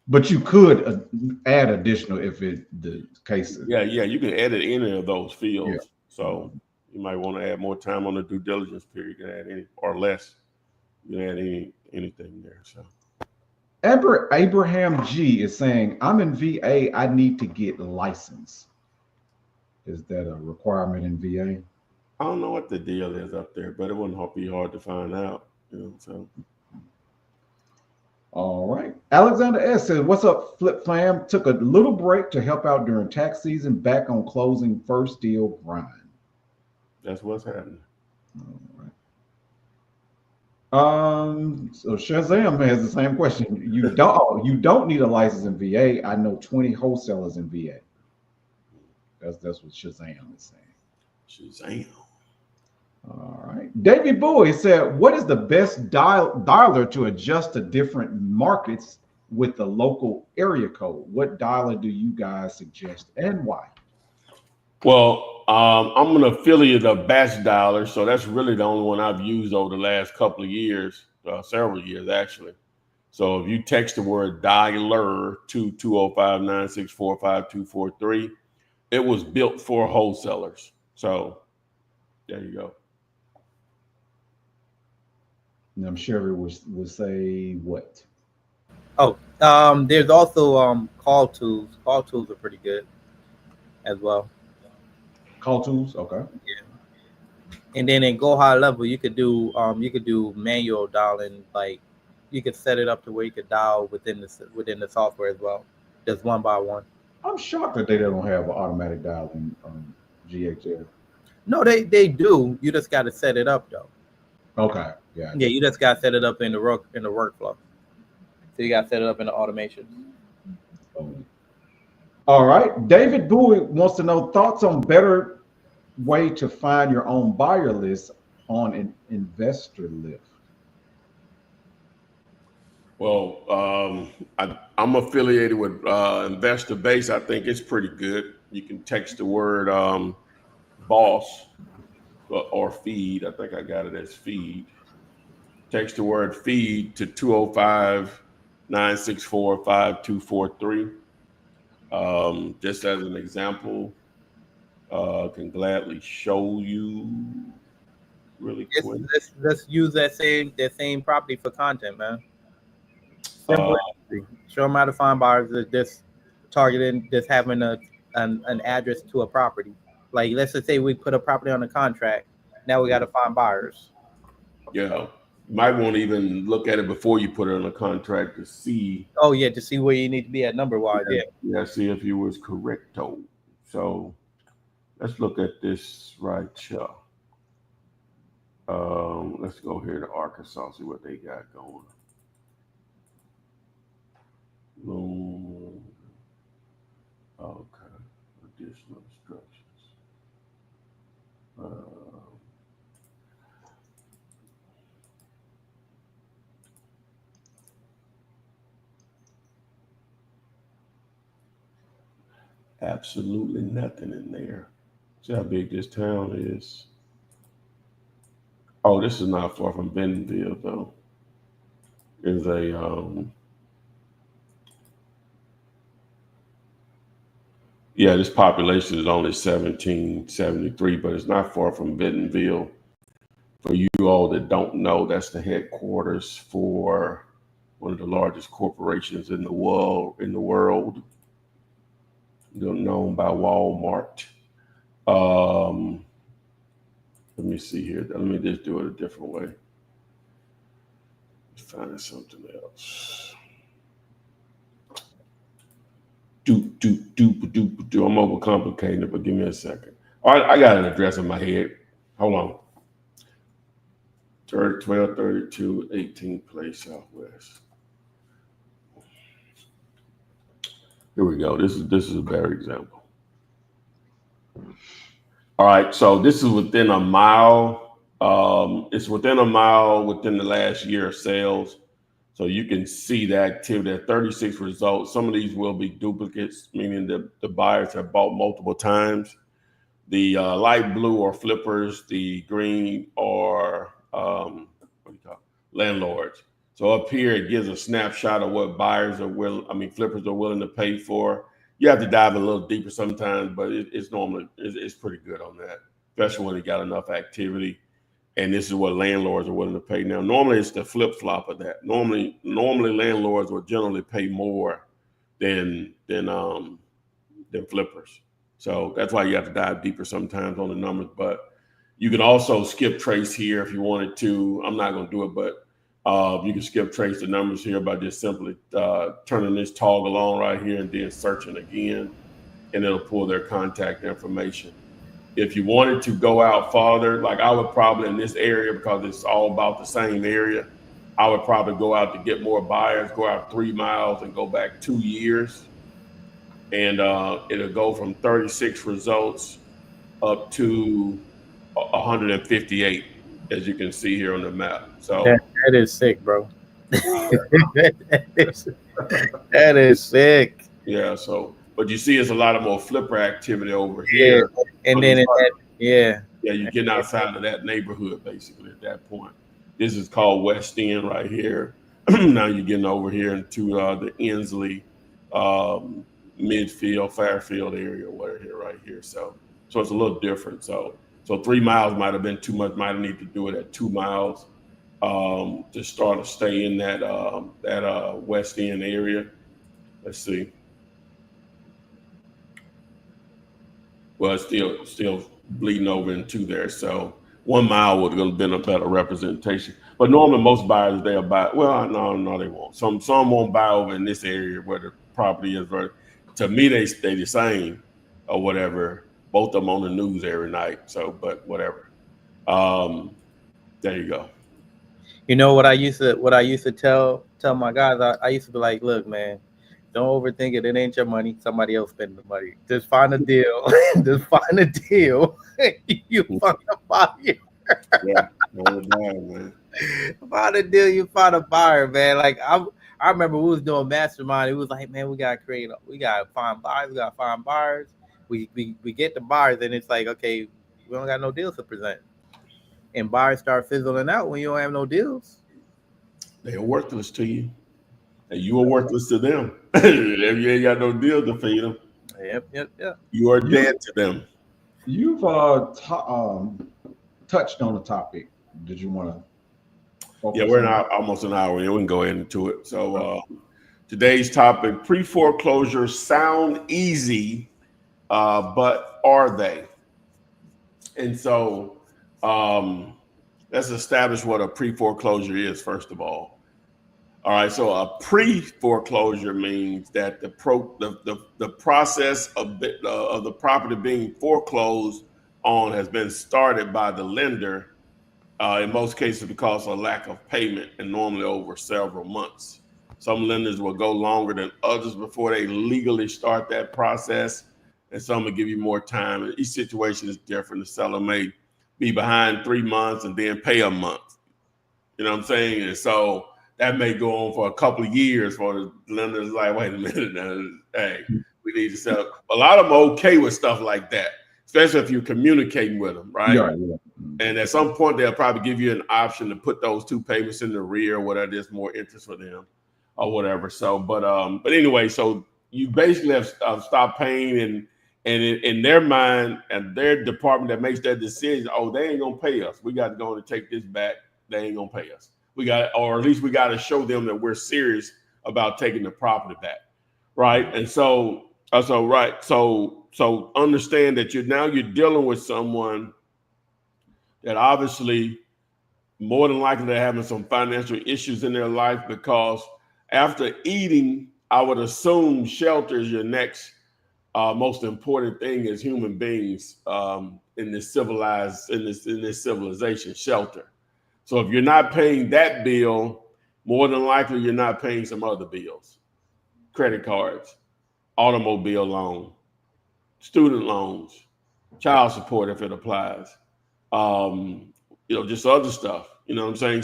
but you could add additional if the case is. Yeah, you can edit any of those fields. Yeah. So you might want to add more time on the due diligence period. You can add any or less. You can add anything there. So Abraham G is saying, I'm in VA, I need to get licensed. Is that a requirement in VA? I don't know what the deal is up there, but it wouldn't be hard to find out. So. All right. Alexander S says, what's up, Flip Fam? Took a little break to help out during tax season, back on closing first deal grind. That's what's happening. All right. So Shazam has the same question. You don't need a license in VA. I know 20 wholesalers in VA. That's what Shazam is saying. Shazam. All right. David Bowie said, what is the best dialer to adjust to different markets with the local area code? What dialer do you guys suggest and why? Well, I'm an affiliate of Batch Dialer, so that's really the only one I've used over the last couple of years, several years actually. So if you text the word dialer to 205-964-5243, it was built for wholesalers. So there you go. And I'm sure it will say what? Oh, there's also call tools. Call tools are pretty good as well. Call tools, okay. Yeah. And then in Go High Level, you could do manual dialing. Like you could set it up to where you could dial within the software as well, just one by one. I'm shocked that they don't have an automatic dialing GHL. No, they do. You just got to set it up though. Okay. Yeah. Yeah, you just got to set it up in the workflow. So you got to set it up in the automation. All right. David Bowie wants to know thoughts on better way to find your own buyer list on an investor lift. Well, I'm affiliated with Investor Base. I think it's pretty good. You can text the word boss or feed. I think I got it as feed. Text the word feed to 205-964-5243. Just as an example, can gladly show you really quick. Let's use that same property for content, man. Uh, Simple. Show them how to find buyers that just targeting, just having an address to a property. Like let's just say we put a property on a contract. Now we got to find buyers. yeah, you might want to even look at it before you put it on a contract to see. Oh yeah, to see where you need to be at number wise. Yeah, see if you was correcto. So let's look at this right here. Let's go here to Arkansas, see what they got going. Okay, additional instructions. Absolutely nothing in there. See how big this town is. Oh, this is not far from Bentonville, though. There's a yeah, this population is only 1773, but it's not far from Bentonville. For you all that don't know, that's the headquarters for one of the largest corporations in the world. Known by Walmart. Let me see here. Let me just do it a different way. Let's find something else. I'm overcomplicating it, but give me a second. All right, I got an address in my head. Hold on. 1232 18th Place Southwest. Here we go. This is a better example. All right, so this is within a mile. It's within a mile within the last year of sales. So you can see the activity. There are 36 results. Some of these will be duplicates, meaning the buyers have bought multiple times. The light blue are flippers. The green are landlords. So up here, it gives a snapshot of what flippers are willing to pay for. You have to dive a little deeper sometimes, but it's pretty good on that, especially when it got enough activity. And this is what landlords are willing to pay. Now, normally it's the flip flop of that. Normally landlords will generally pay more than flippers. So that's why you have to dive deeper sometimes on the numbers. But you can also skip trace here if you wanted to. I'm not going to do it, but you can skip trace the numbers here by just simply turning this toggle on right here and then searching again, and it'll pull their contact information. If you wanted to go out farther, like I would probably in this area, because it's all about the same area, I would probably go out to get more buyers, go out 3 miles and go back 2 years. And it'll go from 36 results up to 158, as you can see here on the map. So that is sick, bro. that is sick. Yeah, so but you see, it's a lot of more flipper activity over here. And then you're getting outside of that neighborhood basically at that point. This is called West End right here. Now you're getting over here into the Inslee, Midfield, Fairfield area, whatever here, right here. So it's a little different. So 3 miles might have been too much. Might have need to do it at 2 miles to start to stay in that West End area. Let's see. Well, it's still bleeding over into there. So 1 mile would have been a better representation. But normally most buyers, they'll buy. Well, no, they won't. Some won't buy over in this area where the property is. To me, they stay the same or whatever. Both of them on the news every night. So, but whatever. There you go. You know what I used to tell my guys? I used to be like, look, man, don't overthink it. It ain't your money. Somebody else spending the money. Just find a deal. Just find a deal. You find a buyer. Yeah, man. Find a deal. You find a buyer, man. Like I remember we was doing mastermind. It was like, man, we gotta find buyers. We gotta find buyers. We get the buyers, and it's like, okay, We don't got no deals to present. And buyers start fizzling out when you don't have no deals. They are worthless to you, and you are worthless to them. If you ain't got no deal to feed them, Yep. you are You- dead to them. You've touched on the topic. Did you want to? Yeah, we're almost an hour in. We can go into it. So today's topic: pre-foreclosures sound easy, but are they? And so let's establish what a pre-foreclosure is first of all. All right, so a pre-foreclosure means that the process of the property being foreclosed on has been started by the lender, in most cases because of lack of payment, and normally over several months. Some lenders will go longer than others before they legally start that process, and some will give you more time. And each situation is different. The seller may be behind 3 months and then pay a month. You know what I'm saying? And so that may go on for a couple of years for the lenders like, wait a minute now, hey, we need to sell. A lot of them are okay with stuff like that, especially if you're communicating with them, right? Yeah. And at some point, they'll probably give you an option to put those 2 payments in the rear, whatever there's more interest for them or whatever. So, but anyway, so you basically have stopped paying, and in their mind and their department that makes that decision, oh, they ain't gonna pay us. We got to go and take this back. They ain't gonna pay us. Or at least we got to show them that we're serious about taking the property back, right? And so understand that you're dealing with someone that obviously more than likely they're having some financial issues in their life, because after eating, I would assume shelter is your next most important thing as human beings in this civilization, shelter. So if you're not paying that bill, more than likely you're not paying some other bills, credit cards, automobile loan, student loans, child support if it applies, just other stuff. You know what I'm saying?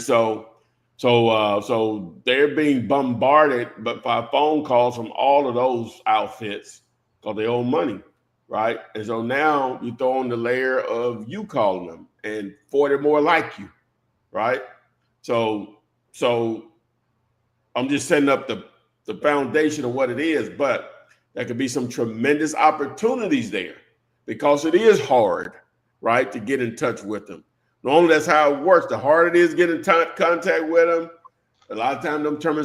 So they're being bombarded by phone calls from all of those outfits because they owe money, right? And so now you throw on the layer of you calling them and 40 more like you. Right. So I'm just setting up the foundation of what it is, but there could be some tremendous opportunities there because it is hard, right, to get in touch with them. Normally that's how it works. The harder it is getting in contact with them, a lot of times them turn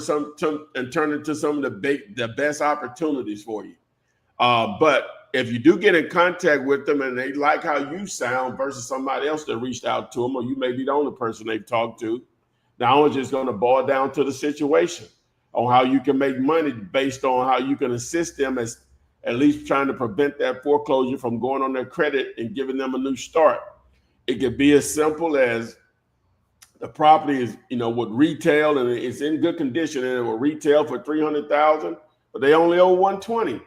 into some of the best opportunities for you. But if you do get in contact with them and they like how you sound versus somebody else that reached out to them, or you may be the only person they've talked to, now it's just going to boil down to the situation on how you can make money based on how you can assist them as at least trying to prevent that foreclosure from going on their credit and giving them a new start. It could be as simple as the property is, would retail and it's in good condition and it will retail for $300,000, but they only owe $120,000.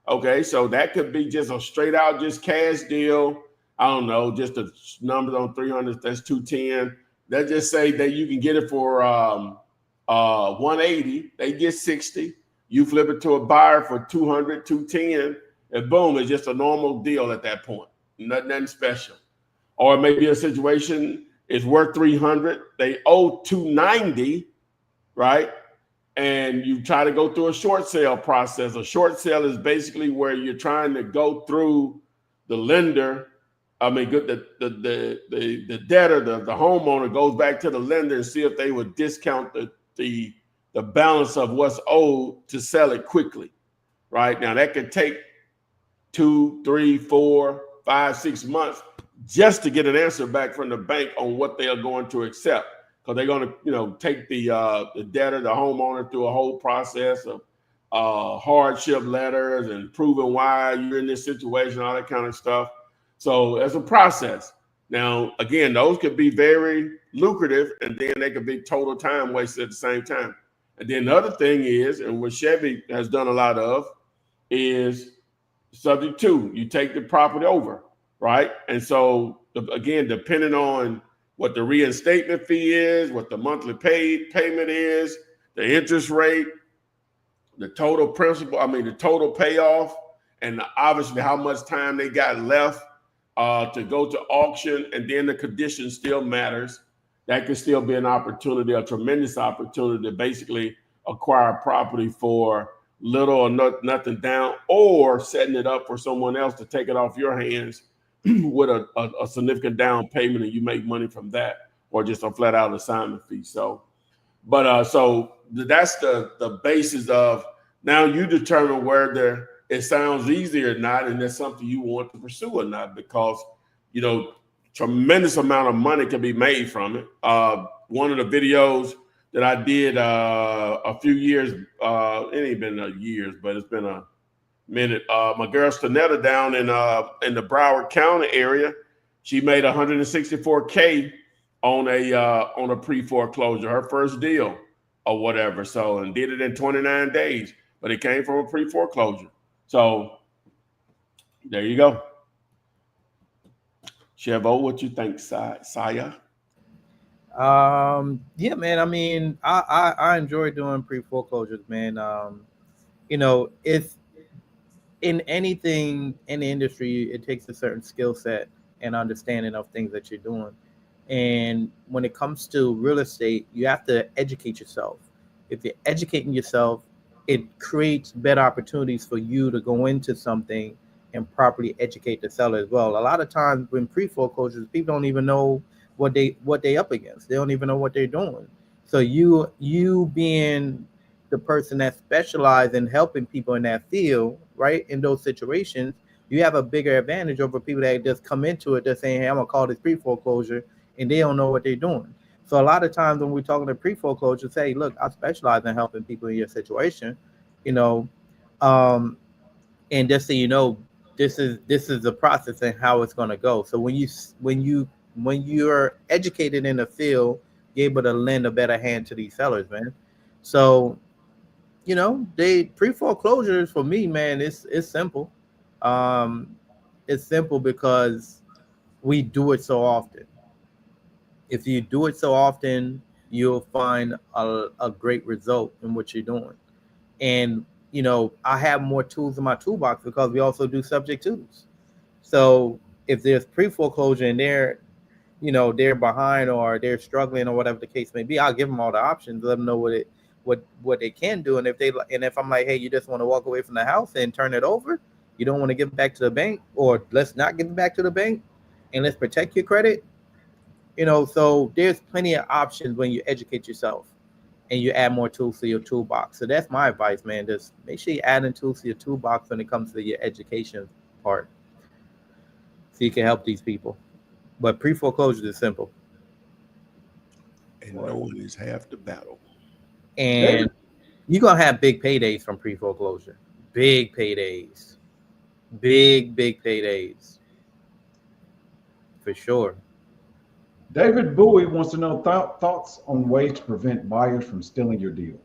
Okay, so that could be just a straight out just cash deal. I don't know, just the numbers on 300, that's 210. Let's just say that you can get it for 180. They get 60. You flip it to a buyer for 200, 210, and boom, it's just a normal deal at that point. Nothing special. Or maybe a situation is worth 300. They owe 290, right? And you try to go through a short sale process. A short sale is basically where you're trying to go through the lender. The debtor, the homeowner goes back to the lender and see if they would discount the balance of what's owed to sell it quickly, right? Now that could take 2, 3, 4, 5, 6 months just to get an answer back from the bank on what they are going to accept. Because they're going to take the debtor, the homeowner, through a whole process of hardship letters and proving why you're in this situation, all that kind of stuff. So it's a process. Now, again, those could be very lucrative, and then they could be total time wasted at the same time. And then the other thing is, and what Chevy has done a lot of, is subject to, you take the property over, right? And so, again, depending on what the reinstatement fee is, what the monthly payment is, the interest rate, the total principal, the total payoff, and obviously how much time they got left to go to auction, and then the condition still matters. That could still be an opportunity, a tremendous opportunity to basically acquire property for little or nothing down, or setting it up for someone else to take it off your hands with a significant down payment, and you make money from that, or just a flat out assignment fee. So that's the basis of, now you determine whether it sounds easy or not, and that's something you want to pursue or not, because tremendous amount of money can be made from it. One of the videos that I did a few years, it ain't been years, but it's been a minute. My girl Stanetta down in the Broward County area, she made $164K on a pre-foreclosure, her first deal or whatever. So, and did it in 29 days, but it came from a pre-foreclosure. So there you go. Chevo, what you think, Saya? Yeah, man. I mean, I enjoy doing pre-foreclosures, man. If in anything in the industry, it takes a certain skill set and understanding of things that you're doing. And when it comes to real estate, you have to educate yourself. If you're educating yourself, it creates better opportunities for you to go into something and properly educate the seller as well. A lot of times when pre-foreclosures, people don't even know what they up against. They don't even know what they're doing. So you being the person that specializes in helping people in that field, right, in those situations, you have a bigger advantage over people that just come into it, just saying, hey, I'm gonna call this pre-foreclosure, and they don't know what they're doing. So a lot of times when we're talking to pre-foreclosure, say, look, I specialize in helping people in your situation, and just so you know, this is the process and how it's going to go. So when you're educated in the field, you're able to lend a better hand to these sellers, man. So they pre-foreclosures for me, man, it's simple. It's simple because we do it so often. If you do it so often, you'll find a great result in what you're doing. And I have more tools in my toolbox because we also do subject twos. So if there's pre-foreclosure and they're behind or they're struggling or whatever the case may be, I'll give them all the options, let them know what they can do. And if I'm like, hey, you just want to walk away from the house and turn it over, you don't want to give it back to the bank, or let's not give it back to the bank and let's protect your credit. So there's plenty of options when you educate yourself and you add more tools to your toolbox. So that's my advice, man. Just make sure you add in tools to your toolbox when it comes to your education part, so you can help these people. But pre-foreclosure is simple. And knowing is half the battle. And you're going to have big paydays from pre-foreclosure. Big paydays. Big paydays. For sure. David Bowie wants to know thoughts on ways to prevent buyers from stealing your deal.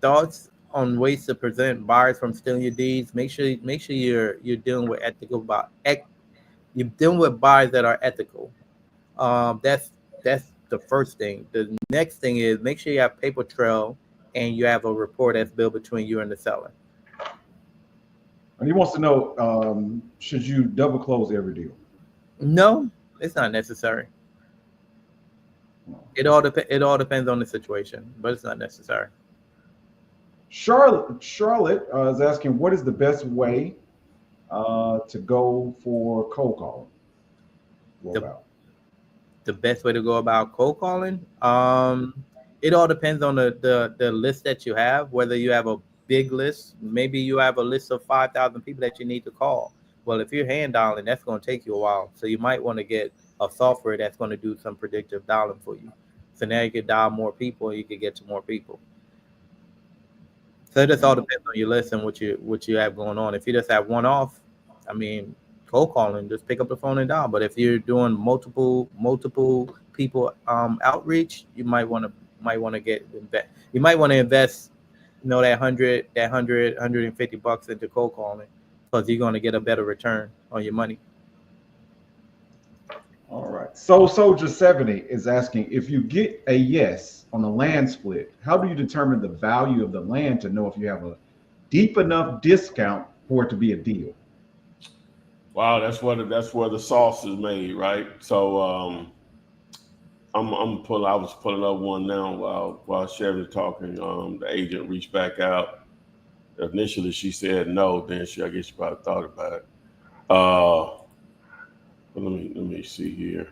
Thoughts on ways to prevent buyers from stealing your deeds. Make sure you're dealing with you're dealing with buyers that are ethical. That's the first thing. The next thing is make sure you have paper trail and you have a rapport that's built between you and the seller. And he wants to know, should you double close every deal? No, it's not necessary. It all depends on the situation, but it's not necessary. Charlotte is asking, what is the best way to go for cold calling? The best way to go about cold calling? It all depends on the list that you have, whether you have a big list. Maybe you have a list of 5,000 people that you need to call. Well, if you're hand dialing, that's going to take you a while. So you might want to get a software that's going to do some predictive dialing for you. So now you can dial more people, and you can get to more people. So it just all depends on your list and what you have going on. If you just have one off, I mean, cold calling, just pick up the phone and dial. But if you're doing multiple people outreach, you might want to invest, that $150 into cold calling, because you're going to get a better return on your money. All right. So Soldier 70 is asking, if you get a yes on a land split, how do you determine the value of the land to know if you have a deep enough discount for it to be a deal? Wow, that's where the sauce is made, right? So I was pulling up one now while Sherry was talking. The agent reached back out. Initially, she said no. Then I guess she probably thought about it. But let me see here.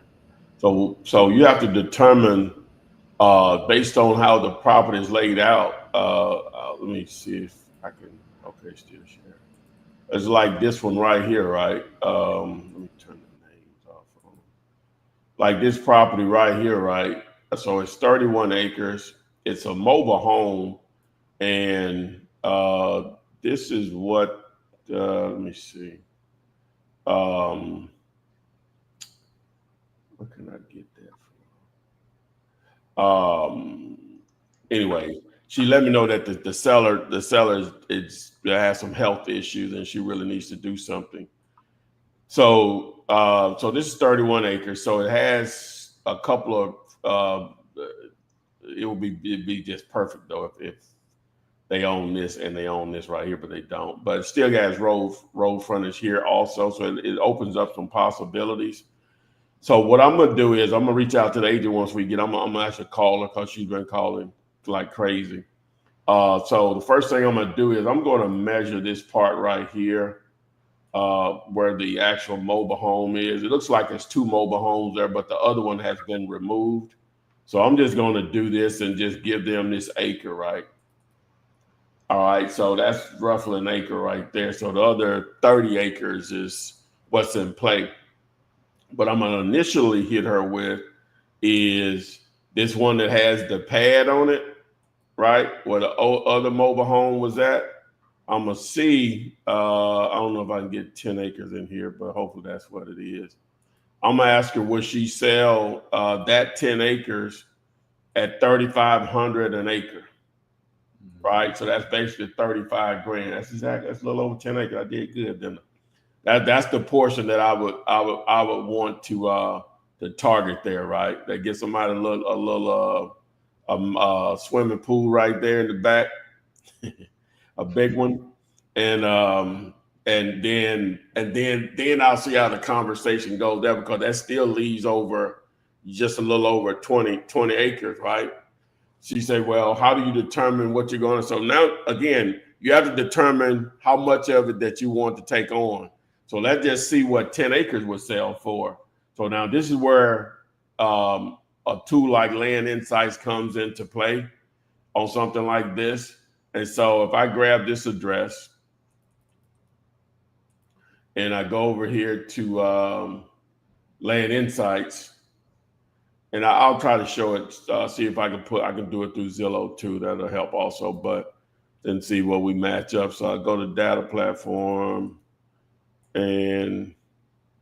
So you have to determine based on how the property is laid out. Let me see if I can. Okay, still share. It's like this one right here, right? Let me turn the names off. Like this property right here, right? So it's 31 acres. It's a mobile home, and this is what. Let me see. Um, where can I get that from? Anyway, she let me know that the seller has some health issues, and she really needs to do something. So this is 31 acres. So it has a couple of. It'd be just perfect though if they own this and they own this right here, but they don't. But it still has road frontage here also, so it opens up some possibilities. So what I'm gonna do is I'm gonna reach out to the agent once we get. I'm gonna actually call her because she's been calling like crazy. So the first thing I'm gonna do is I'm gonna measure this part right here, where the actual mobile home is. It looks like there's two mobile homes there, but the other one has been removed. So I'm just gonna do this and just give them this acre, right? All right, so that's roughly an acre right there. So the other 30 acres is what's in play. What I'm gonna initially hit her with is this one that has the pad on it, right? Where the other mobile home was at. I'm gonna see. I don't know if I can get 10 acres in here, but hopefully that's what it is. I'm gonna ask her would she sell that 10 acres at 3,500 an acre, right? So that's basically 35 grand. That's a little over 10 acres. I did good, didn't I? That's the portion that I would want to target there, right? That gives somebody a swimming pool right there in the back, a big one, and then I'll see how the conversation goes there because that still leaves over just a little over 20 acres, right? She said, well, how do you determine what you're going to? So now, again, you have to determine how much of it that you want to take on. So let's just see what 10 acres would sell for. So now this is where a tool like Land Insights comes into play on something like this. And so if I grab this address and I go over here to Land Insights, and I'll try to show it, see if I can do it through Zillow too. That'll help also, but then see what we match up. So I go to data platform and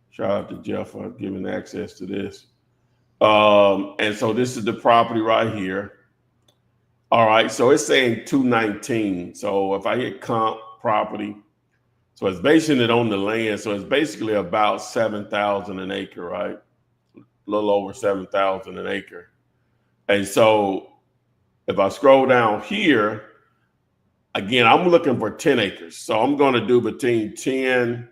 shout out to Jeff for giving access to this. And so this is the property right here. All right, so it's saying 219. So if I hit comp property, so it's basing it on the land. So it's basically about 7,000 an acre, right? A little over 7,000 an acre. And so if I scroll down here, again, I'm looking for 10 acres. So I'm going to do between 10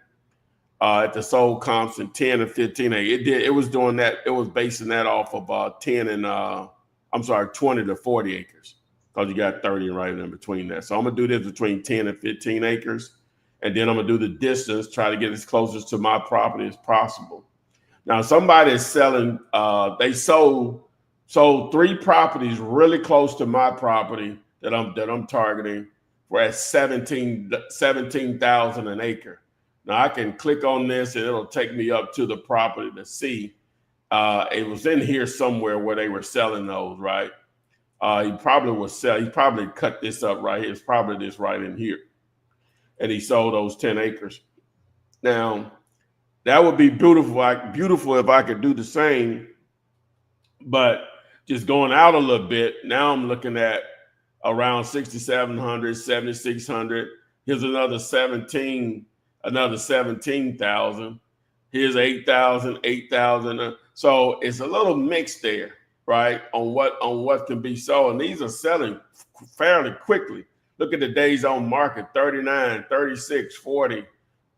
at the sold comps and 10 and 15 acres. It was doing that. It was basing that off of 10 and 20 to 40 acres because you got 30 right in between that. So I'm going to do this between 10 and 15 acres. And then I'm going to do the distance, try to get as close to my property as possible. Now, somebody is selling, they sold 3 properties really close to my property that I'm targeting for at 17,000 an acre. Now I can click on this and it'll take me up to the property to see. It was in here somewhere where they were selling those, right? He probably cut this up right here. It's probably this right in here. And he sold those 10 acres. Now, that would be beautiful if I could do the same, but just going out a little bit, now I'm looking at around 6,700, 7,600. Here's another 17,000. Here's 8,000, 8,000. So it's a little mixed there, right? On what can be sold. And these are selling fairly quickly. Look at the days on market, 39, 36, 40,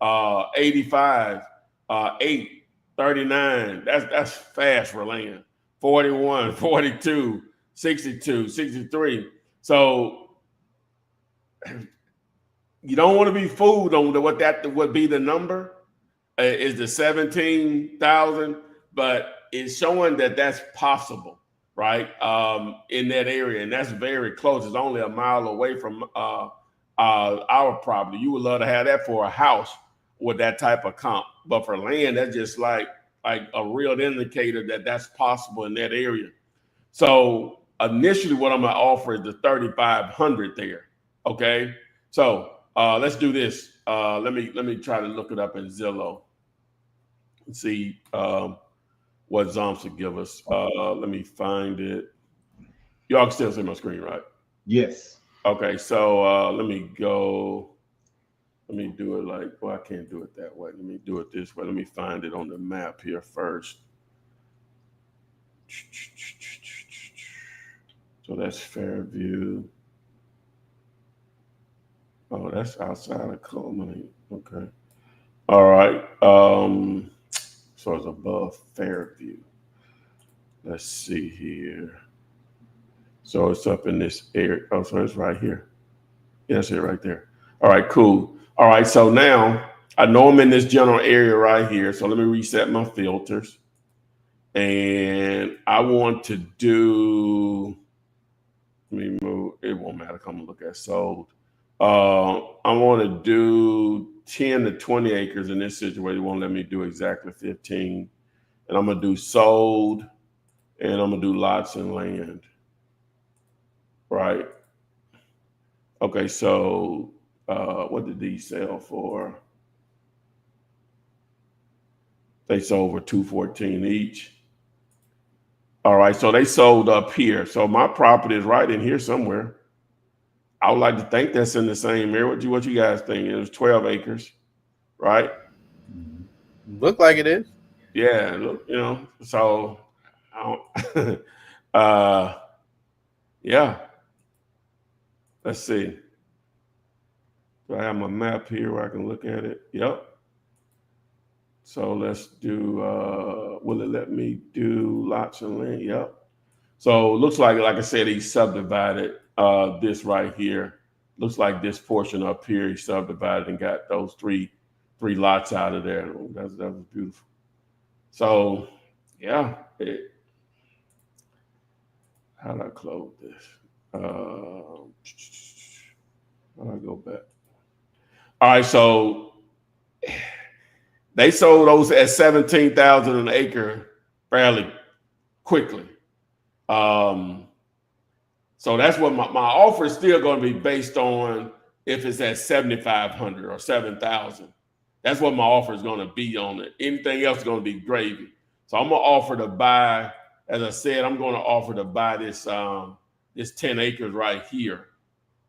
85. 8, 39. That's fast for land. 41, 42, 62, 63. So you don't want to be fooled on what that would be the number. Is the 17,000, but it's showing that that's possible, right? In that area, and that's very close. It's only a mile away from our property. You would love to have that for a house with that type of comp, but for land, that's just like a real indicator that that's possible in that area. So initially, what I'm gonna offer is the 3,500 there. Okay, so let's do this. Let me try to look it up in Zillow and see what Zomps would give us. Let me find it. Y'all can still see my screen, right? Yes. Okay, so let me go. Let me do it like, well, I can't do it that way. Let me do it this way. Let me find it on the map here first. So that's Fairview. Oh, that's outside of Coleman. Okay. All right. So it's above Fairview. Let's see here. So it's up in this area. Oh, so it's right here. Yeah, that's it right there. All right, cool. All right, so now I know I'm in this general area right here. So let me reset my filters. And I want to do, let me move, it won't matter. Come and look at sold. I want to do 10 to 20 acres in this situation. It won't let me do exactly 15. And I'm going to do sold, and I'm going to do lots and land. Right. Okay, so what did these sell for? They sold for $214 each. All right, so they sold up here. So my property is right in here somewhere. I would like to think that's in the same area. What you guys think? It was 12 acres, right? Look like it is. Yeah, look, you know. So, I don't, yeah. Let's see. Do I have my map here where I can look at it? Yep. So let's do, will it let me do lots and land? Yep. So it looks like I said, he subdivided this right here. Looks like this portion up here, he subdivided and got those three lots out of there. That was beautiful. So yeah, how do I close this? How do I go back? All right, so they sold those at $17,000 an acre fairly quickly. So that's what my offer is still going to be based on if it's at 7,500 or 7,000. That's what my offer is going to be on it. Anything else is going to be gravy. So I'm going to offer to buy, as I said, I'm going to offer to buy this 10 acres right here,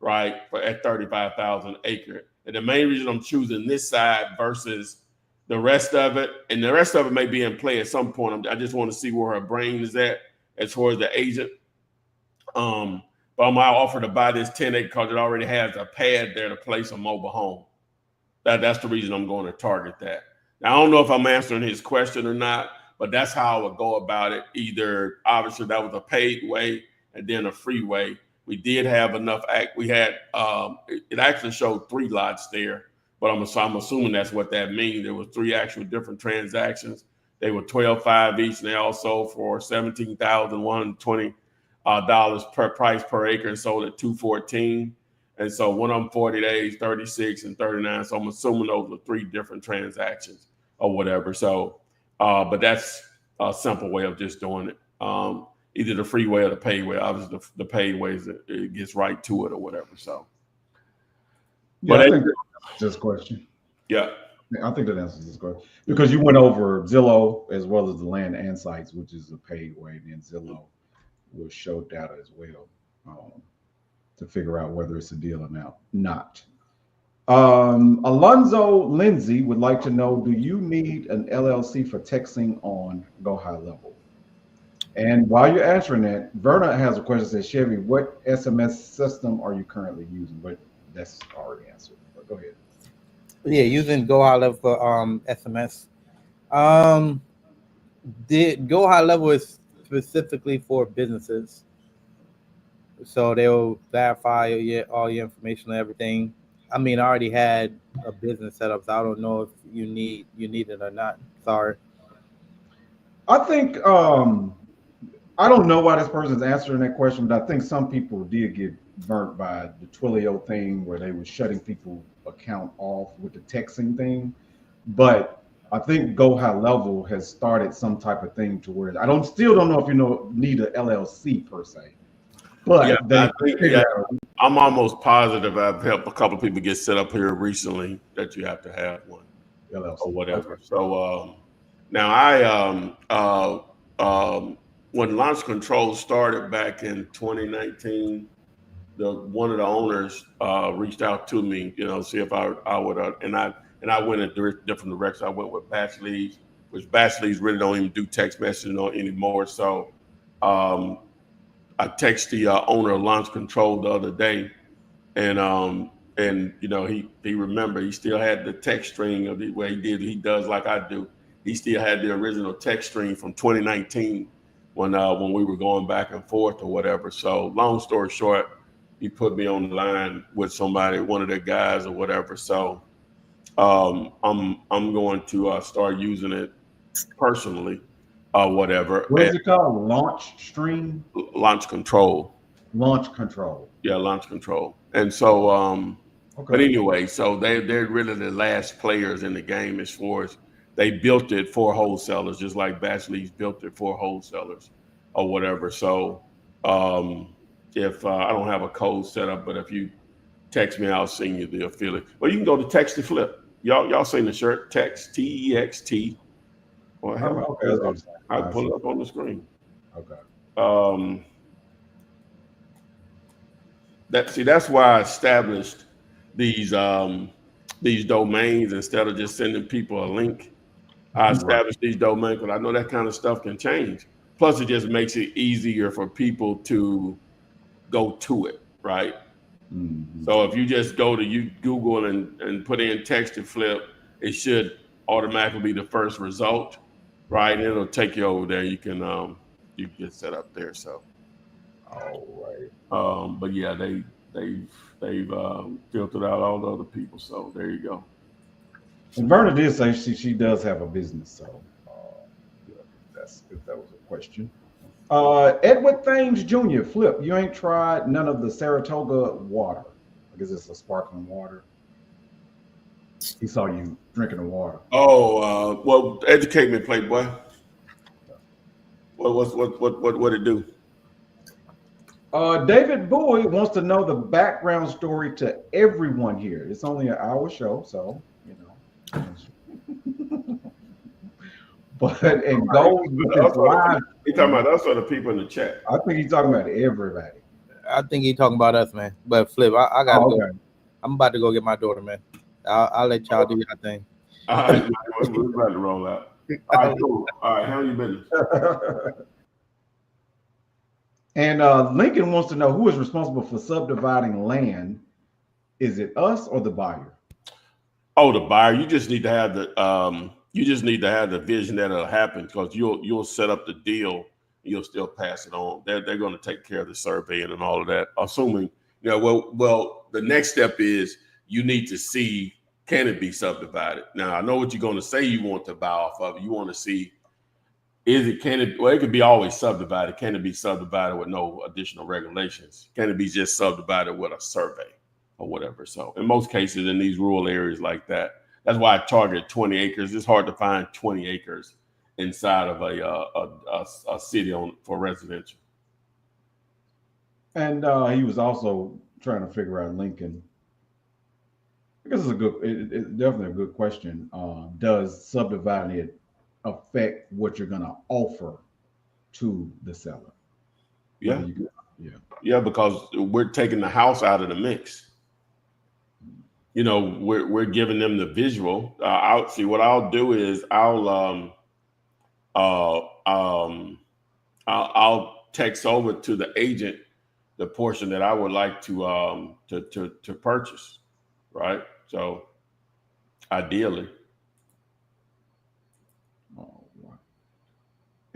right, for at 35,000 an acre. And the main reason I'm choosing this side versus the rest of it, and the rest of it may be in play at some point. I just want to see where her brain is at as far as the agent. But I'm gonna offer to buy this 10 acre because it already has a pad there to place a mobile home. That's the reason I'm going to target that. Now, I don't know if I'm answering his question or not, but that's how I would go about it. Either obviously that was a paid way and then a free way. We did have enough. We had it actually showed 3 lots there, but I'm assuming that's what that means. There was 3 actual different transactions. They were $12,500 each, and they all sold for $17,120 per price per acre, and sold at $214. And so one of them 40 days, 36, and 39. So I'm assuming those were 3 different transactions or whatever. So, but that's a simple way of just doing it. Either the free way or the paid way. Obviously, the paid way is it gets right to it or whatever. So, yeah, I think that's this question. Yeah. I think that answers this question because you went over Zillow as well as the land and sites, which is a paid way. Then Zillow will show data as well to figure out whether it's a deal or not. Alonzo Lindsay would like to know, do you need an LLC for texting on Go High Level? And while you're answering that, Verna has a question that says, Chevy, what SMS system are you currently using? But that's already answered. But go ahead. Yeah, using Go High Level for SMS. The Go High Level is specifically for businesses, so they'll verify all your information and everything. I mean, I already had a business set up, so I don't know if you need it or not. Sorry. I think I don't know why this person's answering that question, but I think some people did get burnt by the Twilio thing where they were shutting people account off with the texting thing. But I think Go High Level has started some type of thing to where I still don't know if need a LLC per se. But Yeah, they I'm almost positive I've helped a couple of people get set up here recently that you have to have one LLC or whatever. Okay. So now when launch control started back in 2019, one of the owners reached out to me, see if I would, and I went in different directions. I went with batch leads, which batch leads really don't even do text messaging anymore. So I texted the owner of launch control the other day, and he remembered he still had the text string of the way he does like I do. He still had the original text string from 2019 when we were going back and forth or whatever. So long story short, he put me on the line with somebody, one of their guys or whatever. So I'm going to start using it personally or whatever. What is it called? Launch stream? Launch control. Launch control. Yeah, launch control. And so Okay. but anyway, so they're really the last players in the game as far as they built it for wholesalers, just like Batch Leads built it for wholesalers or whatever. So if I don't have a code set up, but if you text me, I'll send you the affiliate. Well, you can go to Text to Flip. Y'all seen the shirt? Text TEXT. Well, Okay. I'll pull it up on the screen. Okay. That's why I established these domains instead of just sending people a link. I established these domains because I know that kind of stuff can change. Plus, it just makes it easier for people to go to it, right? Mm-hmm. So if you just go to Google and put in text to flip, it should automatically be the first result, right? And it'll take you over there. You can get set up there. So, all right. But yeah, they've filtered out all the other people. So there you go. And Verna did say she does have a business. So if that was a question. Edward Thames Jr. Flip, you ain't tried none of the Saratoga water. I guess it's a sparkling water. He saw you drinking the water. Oh, well, educate me, Playboy. What it do? David Bowie wants to know the background story to everyone here. It's only an hour show, so But and goes with his live. He talking about us or the people in the chat? I think he's talking about everybody. I think he's talking about us, man. But Flip, I gotta go. Okay. I'm about to go get my daughter, man. I'll let y'all do your thing. All right, we're about to roll out. All right, cool. All right, how you been? And Lincoln wants to know who is responsible for subdividing land. Is it us or the buyer? Oh, the buyer. You just need to have the vision that it'll happen, because you'll set up the deal. You'll still pass it on. They're going to take care of the surveying and all of that. Assuming, well, the next step is you need to see, can it be subdivided? Now, I know what you're going to say you want to buy off of. You want to see, it could be always subdivided. Can it be subdivided with no additional regulations? Can it be just subdivided with a survey or whatever? So in most cases, in these rural areas like that, that's why I target 20 acres. It's hard to find 20 acres inside of a city for residential. And he was also trying to figure out Lincoln. I guess it's definitely a good question. Does subdividing it affect what you're going to offer to the seller? Yeah. Yeah, because we're taking the house out of the mix. We're giving them the visual. I'll see what I'll do is I'll text over to the agent the portion that I would like to purchase, right? So ideally,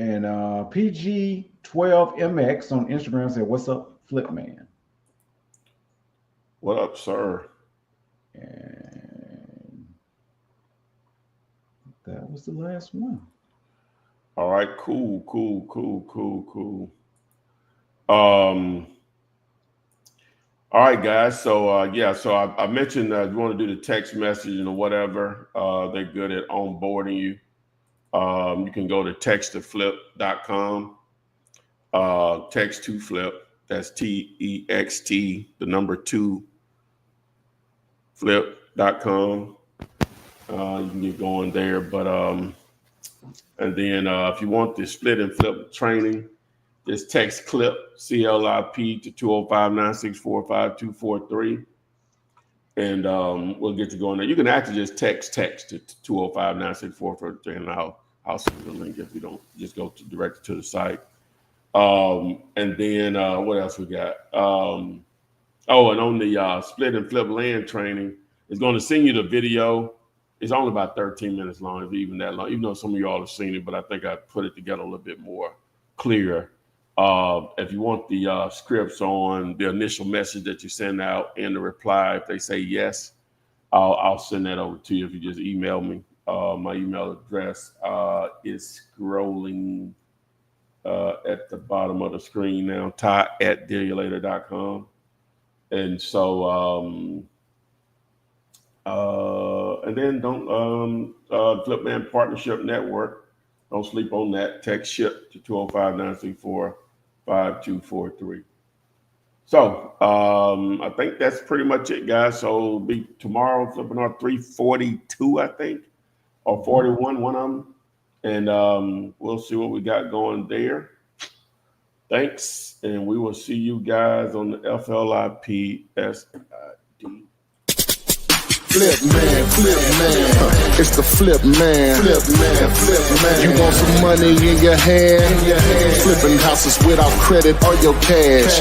And PG12MX on Instagram said, "What's up, Flip Man?" What up, sir? And that was the last one. All right, cool. All right, guys. So yeah, so I mentioned you want to do the text message or whatever. They're good at onboarding you. You can go to text2flip.com. Text to flip. That's TEXT, the number 2 flip.com. You can get going there, but and then if you want the split and flip training, just text CLIP, CLIP to 205-964-5243. And we'll get you going there. You can actually just text to 205-964-5243, and I'll send you the link if you don't. Just go direct to the site. And then what else we got? And on the split and flip land training, it's going to send you the video. It's only about 13 minutes long, if even that long, even though some of y'all have seen it, but I think I put it together a little bit more clear. If you want the scripts on the initial message that you send out and the reply, if they say yes, I'll send that over to you if you just email me. My email address is scrolling at the bottom of the screen now, ty@dealyourlater.com. And so, and then don't Flip Man Partnership Network. Don't sleep on that. Text SHIP to 205-964-5243. So I think that's pretty much it, guys. So it'll be tomorrow flipping on 342, I think, or 41, one of them. And we'll see what we got going there. Thanks. And we will see you guys on the FLIP SID. Flip man, it's the flip man. You want some money in your hand? Flipping houses without credit or your cash.